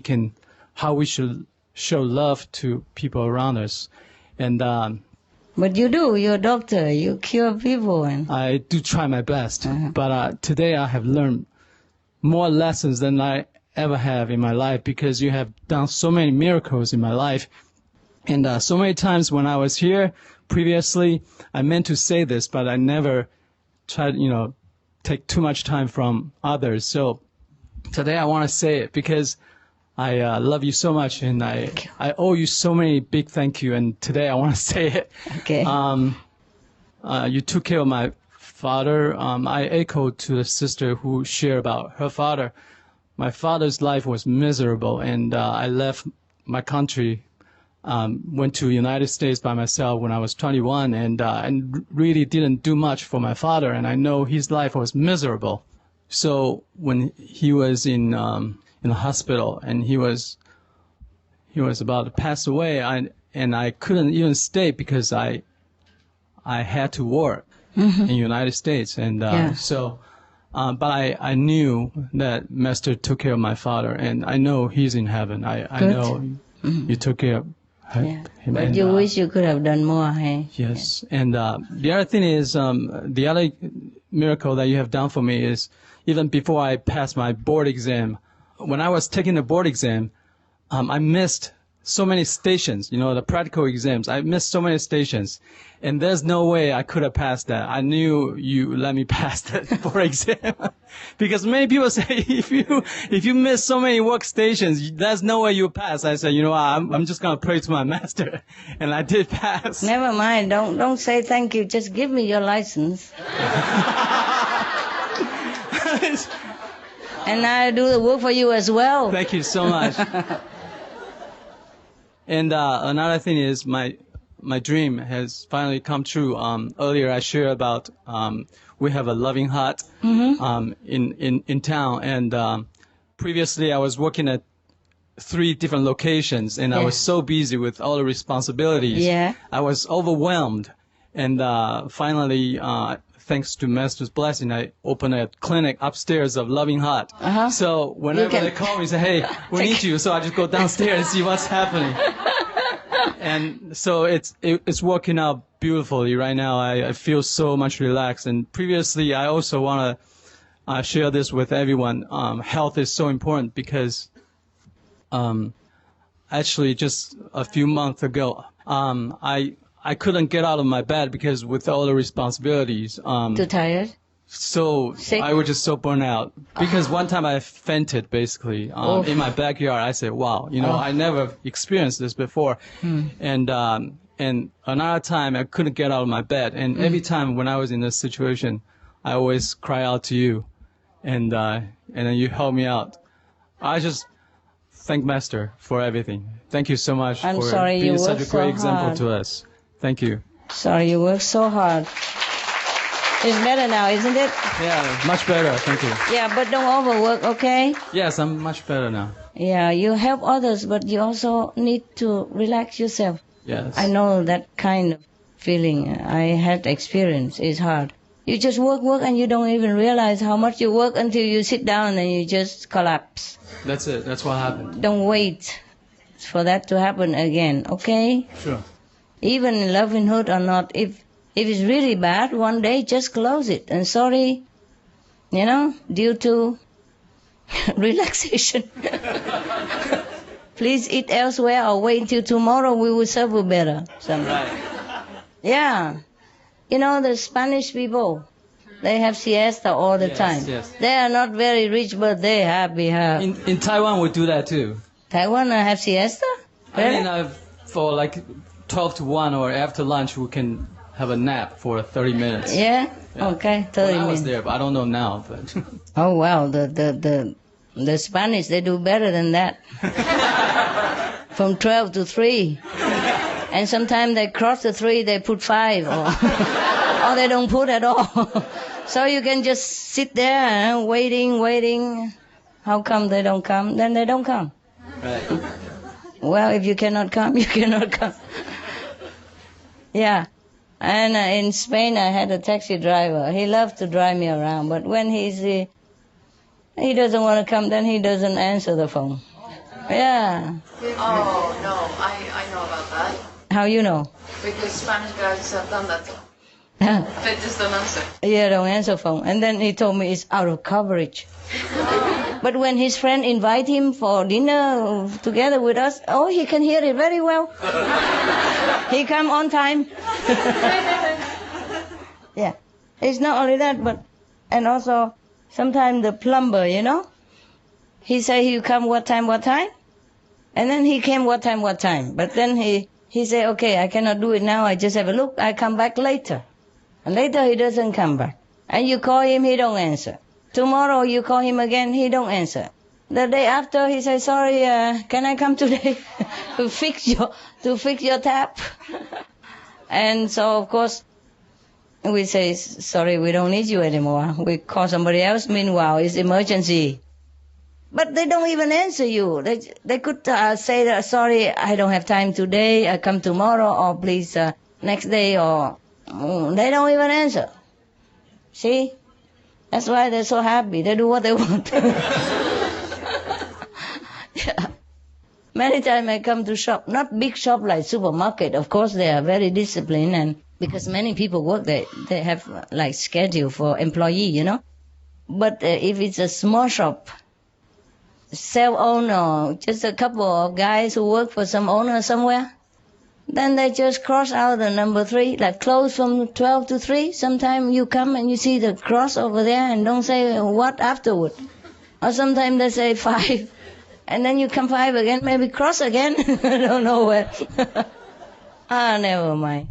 should show love to people around us. And but you do, you're a doctor, you cure people. And I do try my best, but today I have learned more lessons than I ever have in my life because you have done so many miracles in my life. And so many times when I was here previously, I meant to say this, but I never tried, take too much time from others. So today I want to say it because I love you so much, and I owe you so many big thank you. And today I want to say it. Okay. You took care of my father. I echoed to the sister who shared about her father. My father's life was miserable, and I left my country, went to the United States by myself when I was 21, and really didn't do much for my father. And I know his life was miserable. So when he was in the hospital and he was about to pass away, and I couldn't even stay because I had to work in the United States, and but I knew that Master took care of my father, and I know he's in heaven. I know you took care But you wish you could have done more, hey? Yes. And the other thing is, the other miracle that you have done for me is, even before I passed my board exam, when I was taking the board exam, I missed so many stations, the practical exams. I missed so many stations, and there's no way I could have passed that. I knew you let me pass that board exam because many people say if you miss so many workstations, there's no way you pass. I said, I'm just gonna pray to my master, and I did pass. Never mind. Don't say thank you. Just give me your license. And I do the work for you as well. Thank you so much. And another thing is my dream has finally come true. Earlier I shared about we have a loving hut in town, and previously I was working at 3 different locations, and I was so busy with all the responsibilities. Yeah. I was overwhelmed, and finally, thanks to Master's blessing, I opened a clinic upstairs of Loving Hut. So whenever they call me, say, hey, we need you. So I just go downstairs and see what's happening. And so it's working out beautifully right now. I feel so much relaxed. And previously, I also want to share this with everyone. Health is so important because actually just a few months ago, I couldn't get out of my bed because with all the responsibilities. Too tired? So sick? I was just so burnt out because one time I fainted basically in my backyard. I said, wow, I never experienced this before. And another time I couldn't get out of my bed. And every time when I was in this situation, I always cry out to you, and then you help me out. I just thank Master for everything. Thank you so much I'm for sorry being you such a worked great so example hard. to us. Thank you. Sorry, you work so hard. It's better now, isn't it? Yeah, much better. Thank you. Yeah, but don't overwork, okay? Yes, I'm much better now. Yeah, you help others, but you also need to relax yourself. Yes. I know that kind of feeling. I had experience. It's hard. You just work, and you don't even realize how much you work until you sit down and you just collapse. That's it. That's what happened. Don't wait for that to happen again, okay? Sure. Even in lovinghood or not, if it's really bad, one day just close it. And sorry, due to relaxation. Please eat elsewhere or wait until tomorrow, we will serve you better. Right. Yeah. The Spanish people, they have siesta all the time. Yes. They are not very rich, but they happy. In Taiwan, we do that too. Taiwan have siesta? Really? I mean, for like 12 to 1 or after lunch, we can have a nap for 30 minutes. Yeah? Okay, 30 I was minutes. there, but I don't know now. But Oh, well, the Spanish, they do better than that. From 12 to 3. And sometimes they cross the 3, they put 5. Or they don't put at all. So you can just sit there waiting. How come they don't come? Then they don't come. right. Well, if you cannot come, you cannot come. Yeah. And in Spain, I had a taxi driver. He loved to drive me around, but when he doesn't want to come, then he doesn't answer the phone. Yeah. Oh, no, I know about that. How you know? Because Spanish guys have done that. They just don't answer. Yeah, don't answer phone. And then he told me it's out of coverage. But when his friend invite him for dinner together with us, he can hear it very well. He come on time. Yeah. It's not only that, and also sometimes the plumber, he say he'll come what time, and then he came what time. But then he say, okay, I cannot do it now. I just have a look. I come back later. And later he doesn't come back. And you call him, he don't answer. Tomorrow you call him again, he don't answer. The day after he says, sorry, can I come today to fix your tap? And so of course we say, sorry, we don't need you anymore. We call somebody else. Meanwhile, it's emergency. But they don't even answer you. They could say that, sorry, I don't have time today. I come tomorrow, or please next day, or they don't even answer. See? That's why they're so happy. They do what they want. Yeah. Many times I come to shop, not big shop like supermarket. Of course, they are very disciplined, and because many people work there, they have like schedule for employee, you know. But if it's a small shop, self-owned or just a couple of guys who work for some owner somewhere, then they just cross out the number 3, like close from 12 to 3. Sometimes you come and you see the cross over there and don't say what afterward. Or sometimes they say 5. And then you come 5 again, maybe cross again. I don't know where. Never mind.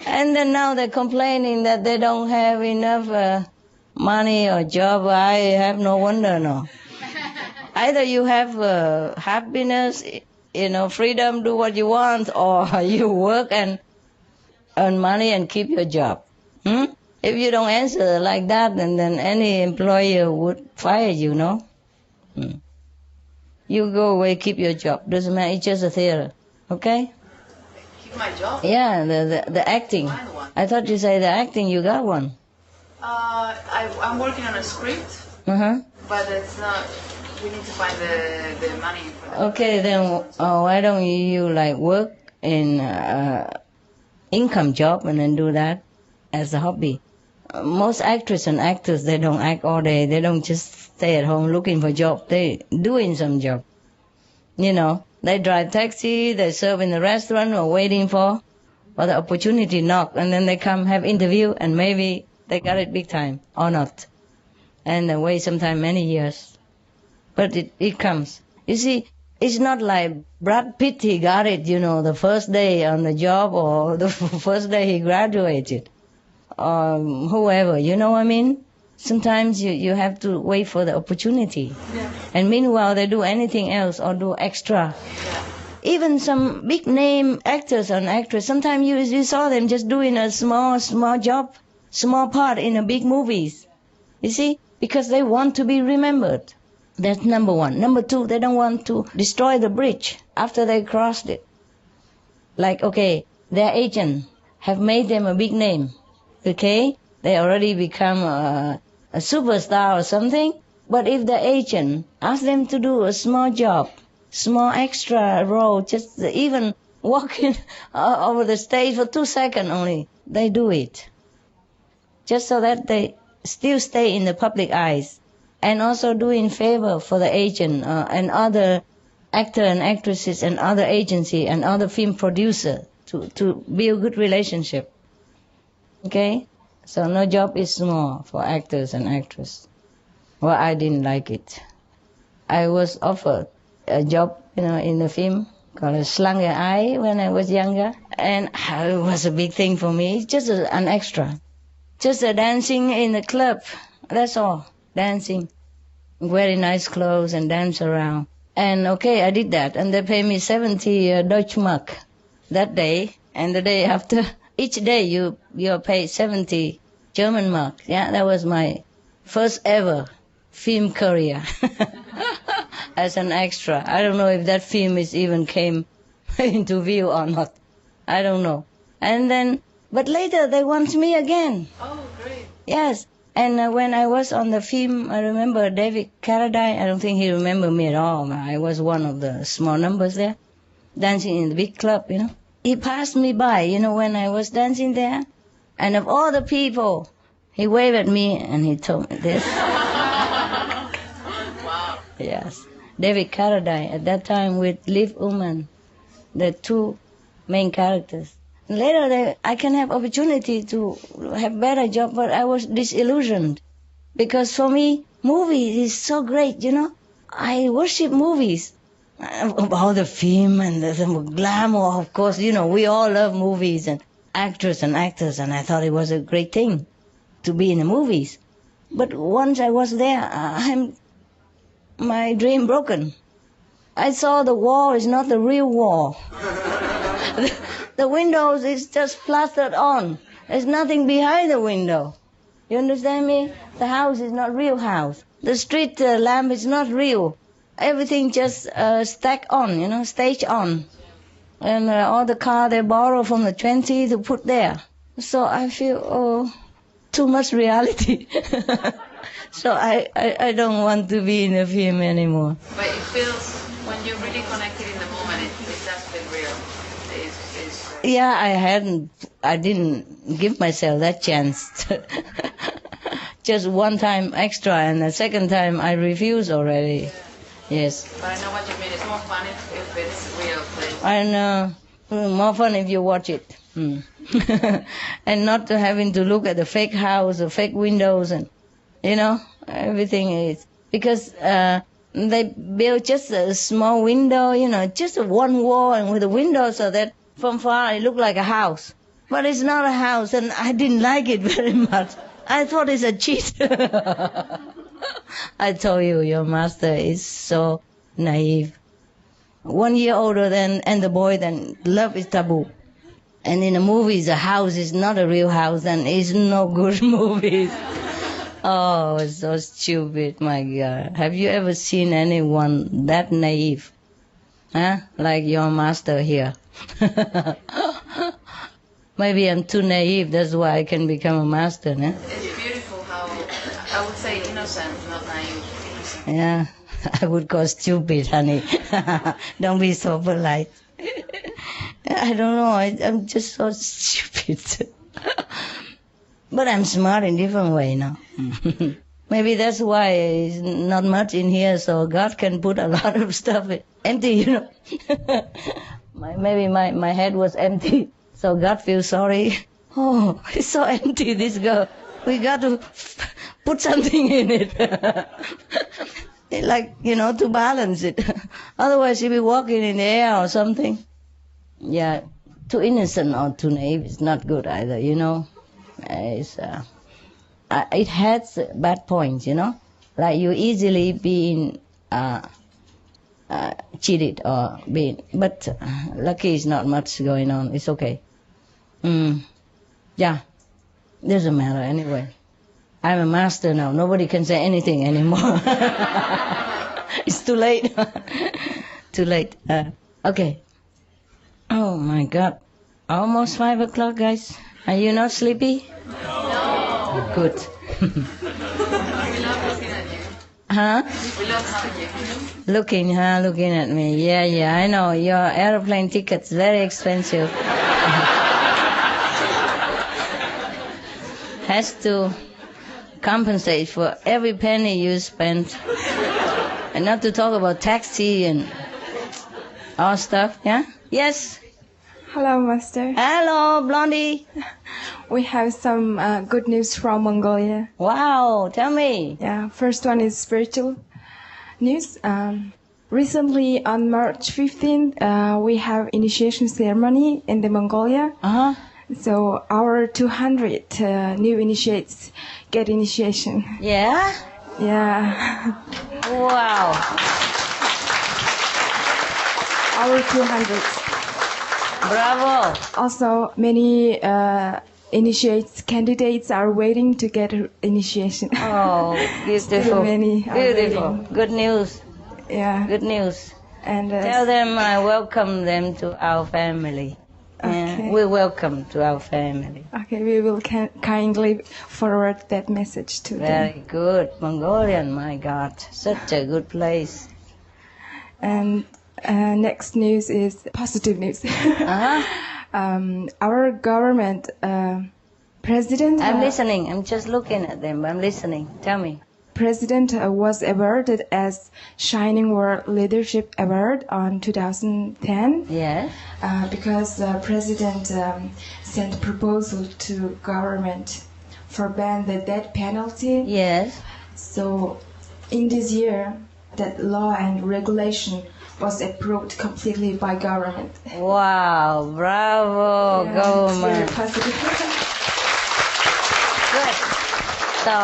And then now they're complaining that they don't have enough money or job. I have no wonder, no. Either you have happiness, you know, freedom, do what you want, or you work and earn money and keep your job. If you don't answer like that, then any employer would fire you, no? You go away, keep your job. Doesn't matter, it's just a theater. Okay? Keep my job? Yeah, the acting. I thought you said the acting, you got one. I'm working on a script, but it's not, we need to find the money for that. Okay, then why don't you like work in income job and then do that as a hobby? Most actresses and actors, they don't act all day. They don't just stay at home looking for job. They doing some job. You know, they drive taxi, they serve in the restaurant or waiting for the opportunity knock, and then they come have interview and maybe they got it big time or not. And they wait sometimes many years. But it comes. You see, it's not like Brad Pitt, he got it, you know, the first day on the job or the first day he graduated. Whoever, you know what I mean? Sometimes you have to wait for the opportunity. Yeah. And meanwhile, they do anything else or do extra. Yeah. Even some big name actors and actresses, sometimes you saw them just doing a small job, small part in a big movies. You see? Because they want to be remembered. That's number 1. Number 2, they don't want to destroy the bridge after they crossed it. Like, okay, their agent have made them a big name. Okay? They already become a superstar or something. But if the agent asks them to do a small job, small extra role, just even walking over the stage for 2 seconds only, they do it. Just so that they still stay in the public eyes. And also doing favor for the agent and other actor and actresses and other agency and other film producer to build a good relationship. Okay? So no job is small for actors and actresses. Well, I didn't like it. I was offered a job, you know, in the film called Chinghai when I was younger. And it was a big thing for me. Just an extra. Just dancing in the club. That's all. Dancing. Very nice clothes and dance around. And okay, I did that. And they paid me 70 Deutsche Mark that day. And the day after, each day you're paid 70 German mark. Yeah, that was my first ever film career as an extra. I don't know if that film is even came into view or not. I don't know. And then, but later they want me again. Oh, great. Yes. And when I was on the film, I remember David Carradine. I don't think he remembered me at all. I was one of the small numbers there, dancing in the big club, you know. He passed me by, you know, when I was dancing there. And of all the people, he waved at me and he told me this. Wow. Yes. David Carradine, at that time with Liv Ullmann, the 2 main characters. Later, I can have opportunity to have better job, but I was disillusioned. Because for me, movies is so great, you know. I worship movies. All the film and the glamour, of course, you know, we all love movies and actors and actors, and I thought it was a great thing to be in the movies. But once I was there, my dream broken. I saw the wall is not the real wall. The windows is just plastered on. There's nothing behind the window. You understand me? The house is not real house. The street lamp is not real. Everything just stacked on, you know, staged on. And all the car they borrow from the 20 to put there. So I feel, too much reality. So I don't want to be in the film anymore. But it feels When you really connected in the moment, it does feel real. Yeah, I didn't give myself that chance. Just one time extra, and the second time I refused already. Yes. But I know what you mean. It's more fun if it's real place. I know. More fun if you watch it. And not having to look at the fake house, the fake windows, and, everything is. Because they built just a small window, just one wall and with a window so that from far it looked like a house. But it's not a house, and I didn't like it very much. I thought it's a cheat. I told you, your master is so naive. 1 year older and the boy, then love is taboo. And in the movies, a house is not a real house, and it's no good movies. Oh, it's so stupid, my God. Have you ever seen anyone that naive? Huh? Like your master here. Maybe I'm too naive, that's why I can become a master, no? It's beautiful how, I would say innocent, not naive. Innocent. Yeah, I would call stupid, honey. Don't be so polite. I don't know, I'm just so stupid. But I'm smart in different way now. Maybe that's why it's not much in here, so God can put a lot of stuff empty, Maybe my head was empty, so God feels sorry. Oh, it's so empty, this girl. We got to put something in it. Like, to balance it. Otherwise she'll be walking in the air or something. Yeah, too innocent or too naive is not good either, it has bad points, like you easily being cheated or being, but lucky is not much going on. It's okay. Yeah, doesn't matter anyway. I'm a master now. Nobody can say anything anymore. It's too late. Too late. Okay. Oh my God. Almost 5 o'clock, guys. Are you not sleepy? No. Good. We love looking at you. Huh? We love having you. Looking at me. Yeah, I know. Your airplane ticket's very expensive. Has to compensate for every penny you spend. And not to talk about taxi and all stuff, yeah? Yes? Hello, Master. Hello, Blondie. We have some good news from Mongolia. Wow, tell me. Yeah, first one is spiritual news. Recently, on March 15th, we have initiation ceremony in the Mongolia. Uh-huh. So our 200 new initiates get initiation. Yeah? Yeah. Wow. Our 200. Bravo. Also, many initiates candidates are waiting to get initiation. Oh, beautiful. Still many are Beautiful. waiting. Good news. Yeah. Good news. And tell them I welcome them to our family. Okay. We welcome to our family. Okay, we will kindly forward that message to them. Very good. Mongolian, my God. Such a good place. And next news is positive news. Uh-huh. Our government president... I'm listening. I'm just looking at them. I'm listening. Tell me. President was awarded as Shining World Leadership Award on 2010. Yes. Because the president sent a proposal to government for ban the death penalty. Yes. So in this year, that law and regulation was approved completely by government. Wow, bravo, Yeah, government. it's very positive. Good. So,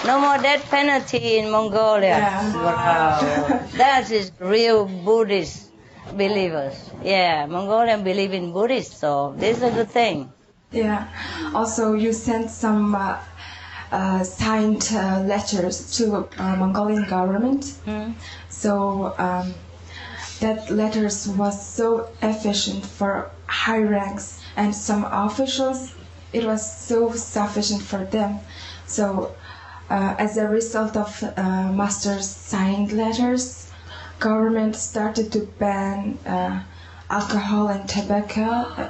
no more death penalty in Mongolia. Yeah. Wow. That is real Buddhist believers. Yeah, Mongolians believe in Buddhists, so this is a good thing. Yeah. Also, you sent some signed letters to Mongolian government. So that letters was so efficient for high ranks and some officials. It was so sufficient for them. So as a result of master's signed letters, government started to ban alcohol and tobacco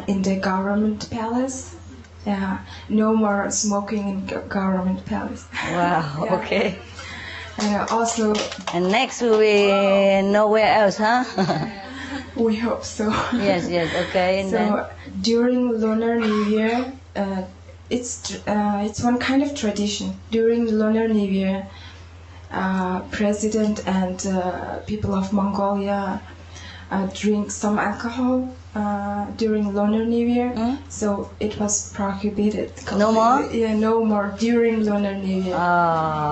in the government palace. Yeah, no more smoking in government palace. Wow. Yeah. Okay. Also. And next will be nowhere else, huh? We hope so. Yes. Okay. And so then? During Lunar New Year, it's one kind of tradition. During Lunar New Year, President and people of Mongolia drink some alcohol during Lunar New Year. So it was prohibited. No more? Yeah, no more during Lunar New Year.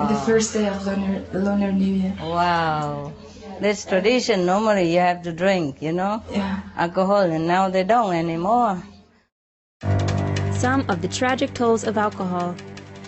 The first day of Lunar New Year. Wow. This tradition, normally you have to drink, alcohol, and now they don't anymore. Some of the tragic tolls of alcohol.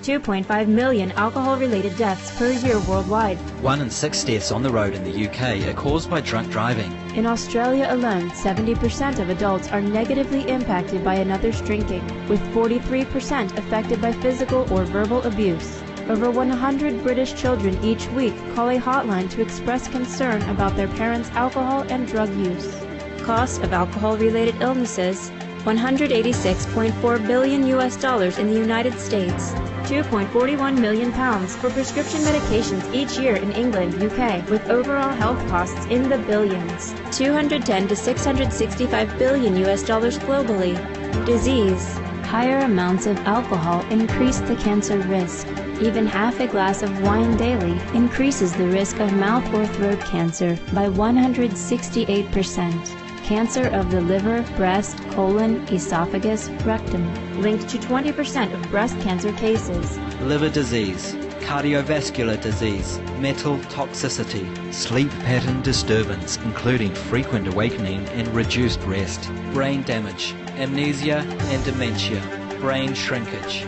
2.5 million alcohol-related deaths per year worldwide. 1 in 6 deaths on the road in the UK are caused by drunk driving. In Australia alone, 70% of adults are negatively impacted by another's drinking, with 43% affected by physical or verbal abuse. Over 100 British children each week call a hotline to express concern about their parents' alcohol and drug use. Cost of alcohol-related illnesses, $186.4 billion in the United States, £2.41 million for prescription medications each year in England, UK, with overall health costs in the billions, $210 to $665 billion globally. Disease. Higher amounts of alcohol increase the cancer risk. Even half a glass of wine daily increases the risk of mouth or throat cancer by 168%. Cancer of the liver, breast, colon, esophagus, rectum, linked to 20% of breast cancer cases. Liver disease, cardiovascular disease, metal toxicity, sleep pattern disturbance including frequent awakening and reduced rest, brain damage, amnesia and dementia, brain shrinkage,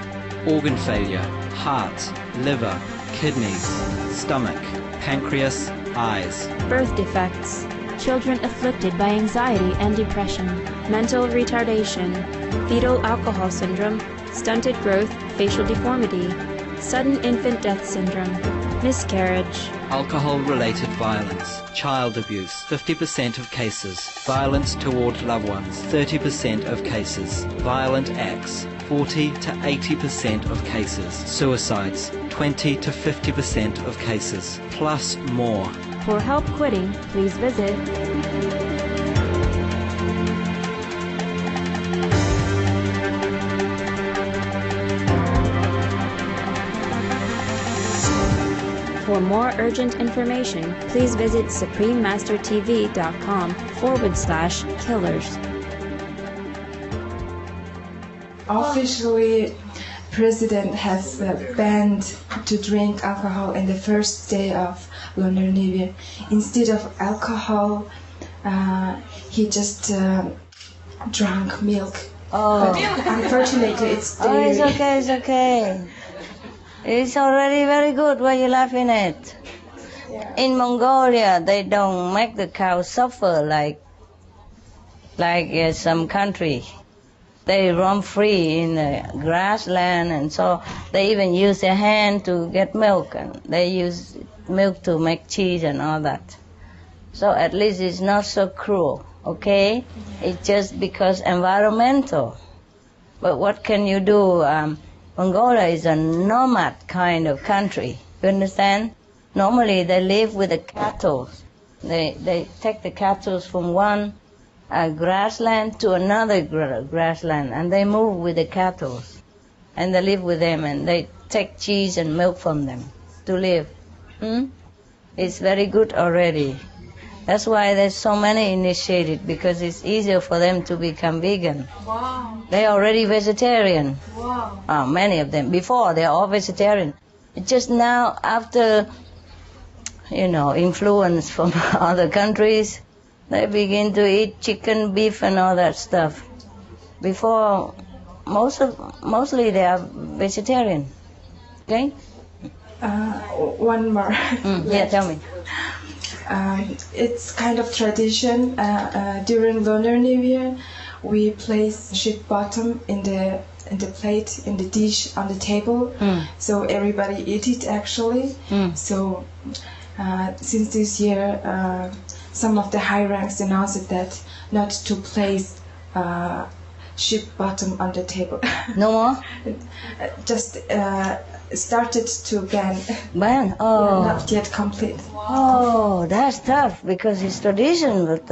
organ failure, heart, liver, kidneys, stomach, pancreas, eyes. Birth defects. Children afflicted by anxiety and depression, mental retardation, fetal alcohol syndrome, stunted growth, facial deformity, sudden infant death syndrome, miscarriage. Alcohol-related violence, child abuse, 50% of cases, violence toward loved ones, 30% of cases, violent acts, 40 to 80% of cases, suicides, 20 to 50% of cases, plus more. For help quitting, please visit For more urgent information, please visit suprememastertv.com/killers. Officially, President has banned to drink alcohol in the first day of Lunar New Year. Instead of alcohol, he just drank milk. But unfortunately, it's dairy. It's okay. It's already very good. Why are you laughing at? In Mongolia, they don't make the cow suffer like some country. They roam free in the grassland, and so they even use their hand to get milk, and they use milk to make cheese and all that. So at least it's not so cruel, okay? It's just because environmental. But what can you do? Mongolia is a nomad kind of country, you understand? Normally they live with the cattle. They take the cattle from one grassland to another grassland, and they move with the cattle, and they live with them, and they take cheese and milk from them to live. It's very good already. That's why there's so many initiated, because it's easier for them to become vegan. Wow. They're already vegetarian. Wow. Many of them. Before, they're all vegetarian. It's just now, after, influence from other countries, they begin to eat chicken, beef, and all that stuff. Before, mostly they are vegetarian. Okay? One more. Yeah, tell me. It's kind of tradition. During Lunar New Year, we place sheep bottom in the plate, in the dish, on the table. So everybody eat it actually. So since this year, some of the high ranks announced that not to place ship bottom on the table. No more? Just started to ban. Ban? Oh. Not yet complete. Oh, that's tough because it's tradition with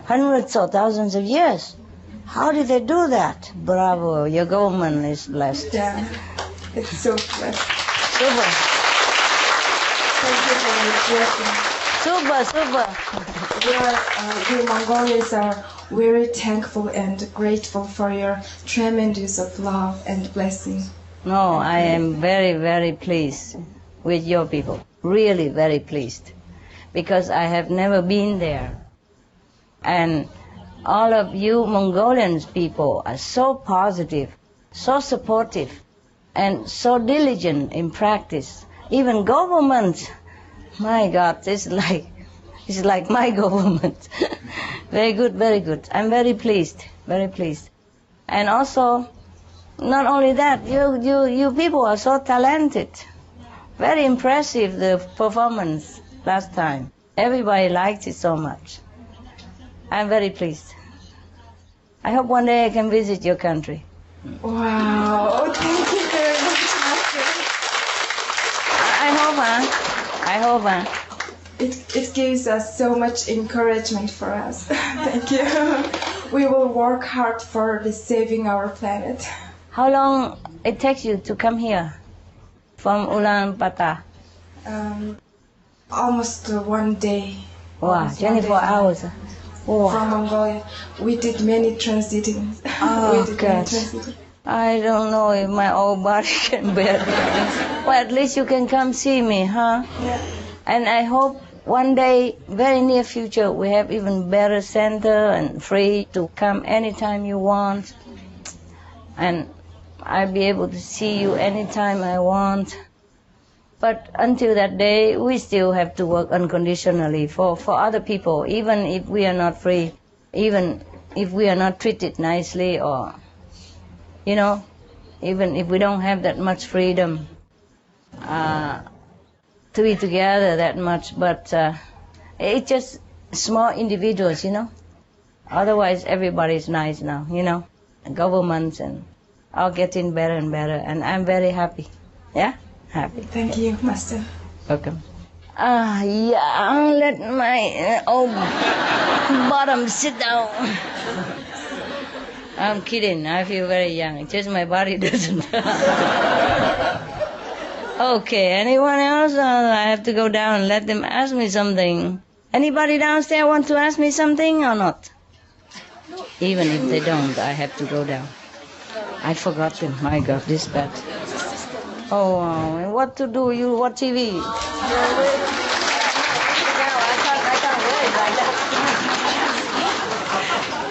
hundreds or thousands of years. How did they do that? Bravo, your government is blessed. Yeah, it's so blessed. Super. Thank you for your question. Super, super. We Mongolians are very thankful and grateful for your tremendous of love and blessing. No, I am very, very pleased with your people. Really very pleased. Because I have never been there. And all of you Mongolian people are so positive, so supportive, and so diligent in practice. Even government, my God, it's like my government. Very good, very good. I'm very pleased, very pleased. And also, not only that, you people are so talented. Very impressive, the performance last time. Everybody liked it so much. I'm very pleased. I hope one day I can visit your country. Wow, thank you very much, Master. I hope. It gives us so much encouragement for us. Thank you. We will work hard for saving our planet. How long it takes you to come here from Ulaanbaatar? Almost 1 day. Wow, 24 hours. Oh. From Mongolia. We did many transiting. Oh, God. I don't know if my old body can bear it. Well, at least you can come see me, huh? Yeah. And I hope one day, very near future, we have even better center and free to come anytime you want. And I'll be able to see you anytime I want. But until that day, we still have to work unconditionally for other people, even if we are not free, even if we are not treated nicely, or, you know, even if we don't have that much freedom to be together that much. But it's just small individuals, you know. Otherwise, everybody's nice now, you know. Governments and all getting better and better, and I'm very happy. Yeah? Happy. Thank you, Master. Welcome. Yeah, I'll let my old bottom sit down. I'm kidding. I feel very young. Just my body doesn't. Okay, anyone else? I have to go down and let them ask me something. Anybody downstairs want to ask me something or not? Even if they don't, I have to go down. I forgot them. My God, this bad. Oh, and what to do? You watch TV? No, I can't wear it like that.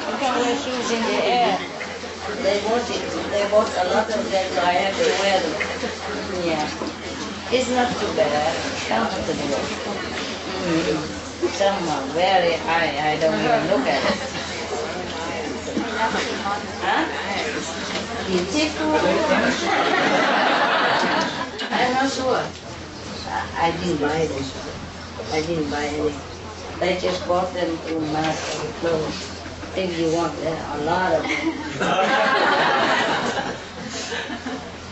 I can't wear shoes in the air. They bought a lot of them, so I have to wear them. Yeah. It's not too bad. Comfortable. Some are very high. I don't even look at it. Huh? Beautiful. I'm not sure. I didn't buy them. I didn't buy any. They just bought them to mask the clothes. If you want, there are a lot of them.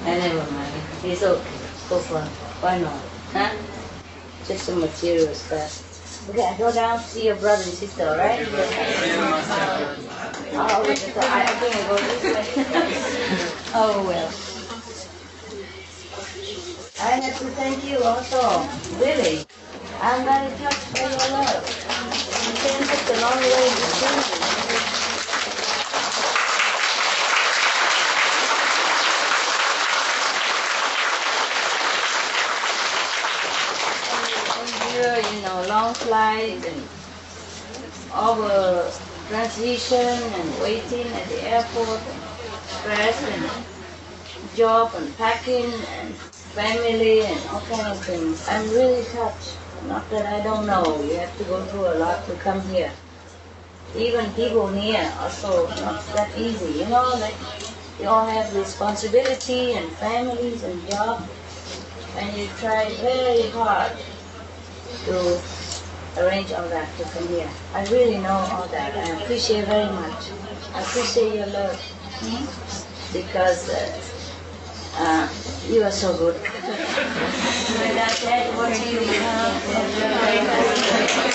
I never mind. It's okay. Go for it. Why not? Huh? Just some material stuff. Okay, go down, see your brother and sister, all right? Oh, I think I go this way. Oh, well. I have to thank you also. Really. I'm very touched by your love. You came such a long way to see me. Here, you know, long flights and over transition and waiting at the airport and stress and job and packing and family and all kind of things. I'm really touched. Not that I don't know. You have to go through a lot to come here. Even people here also not that easy. You know, like you all have responsibility and families and job, and you try very hard to arrange all that to come here. I really know all that. I appreciate very much. I appreciate your love because you are so good. With that said, what do you have?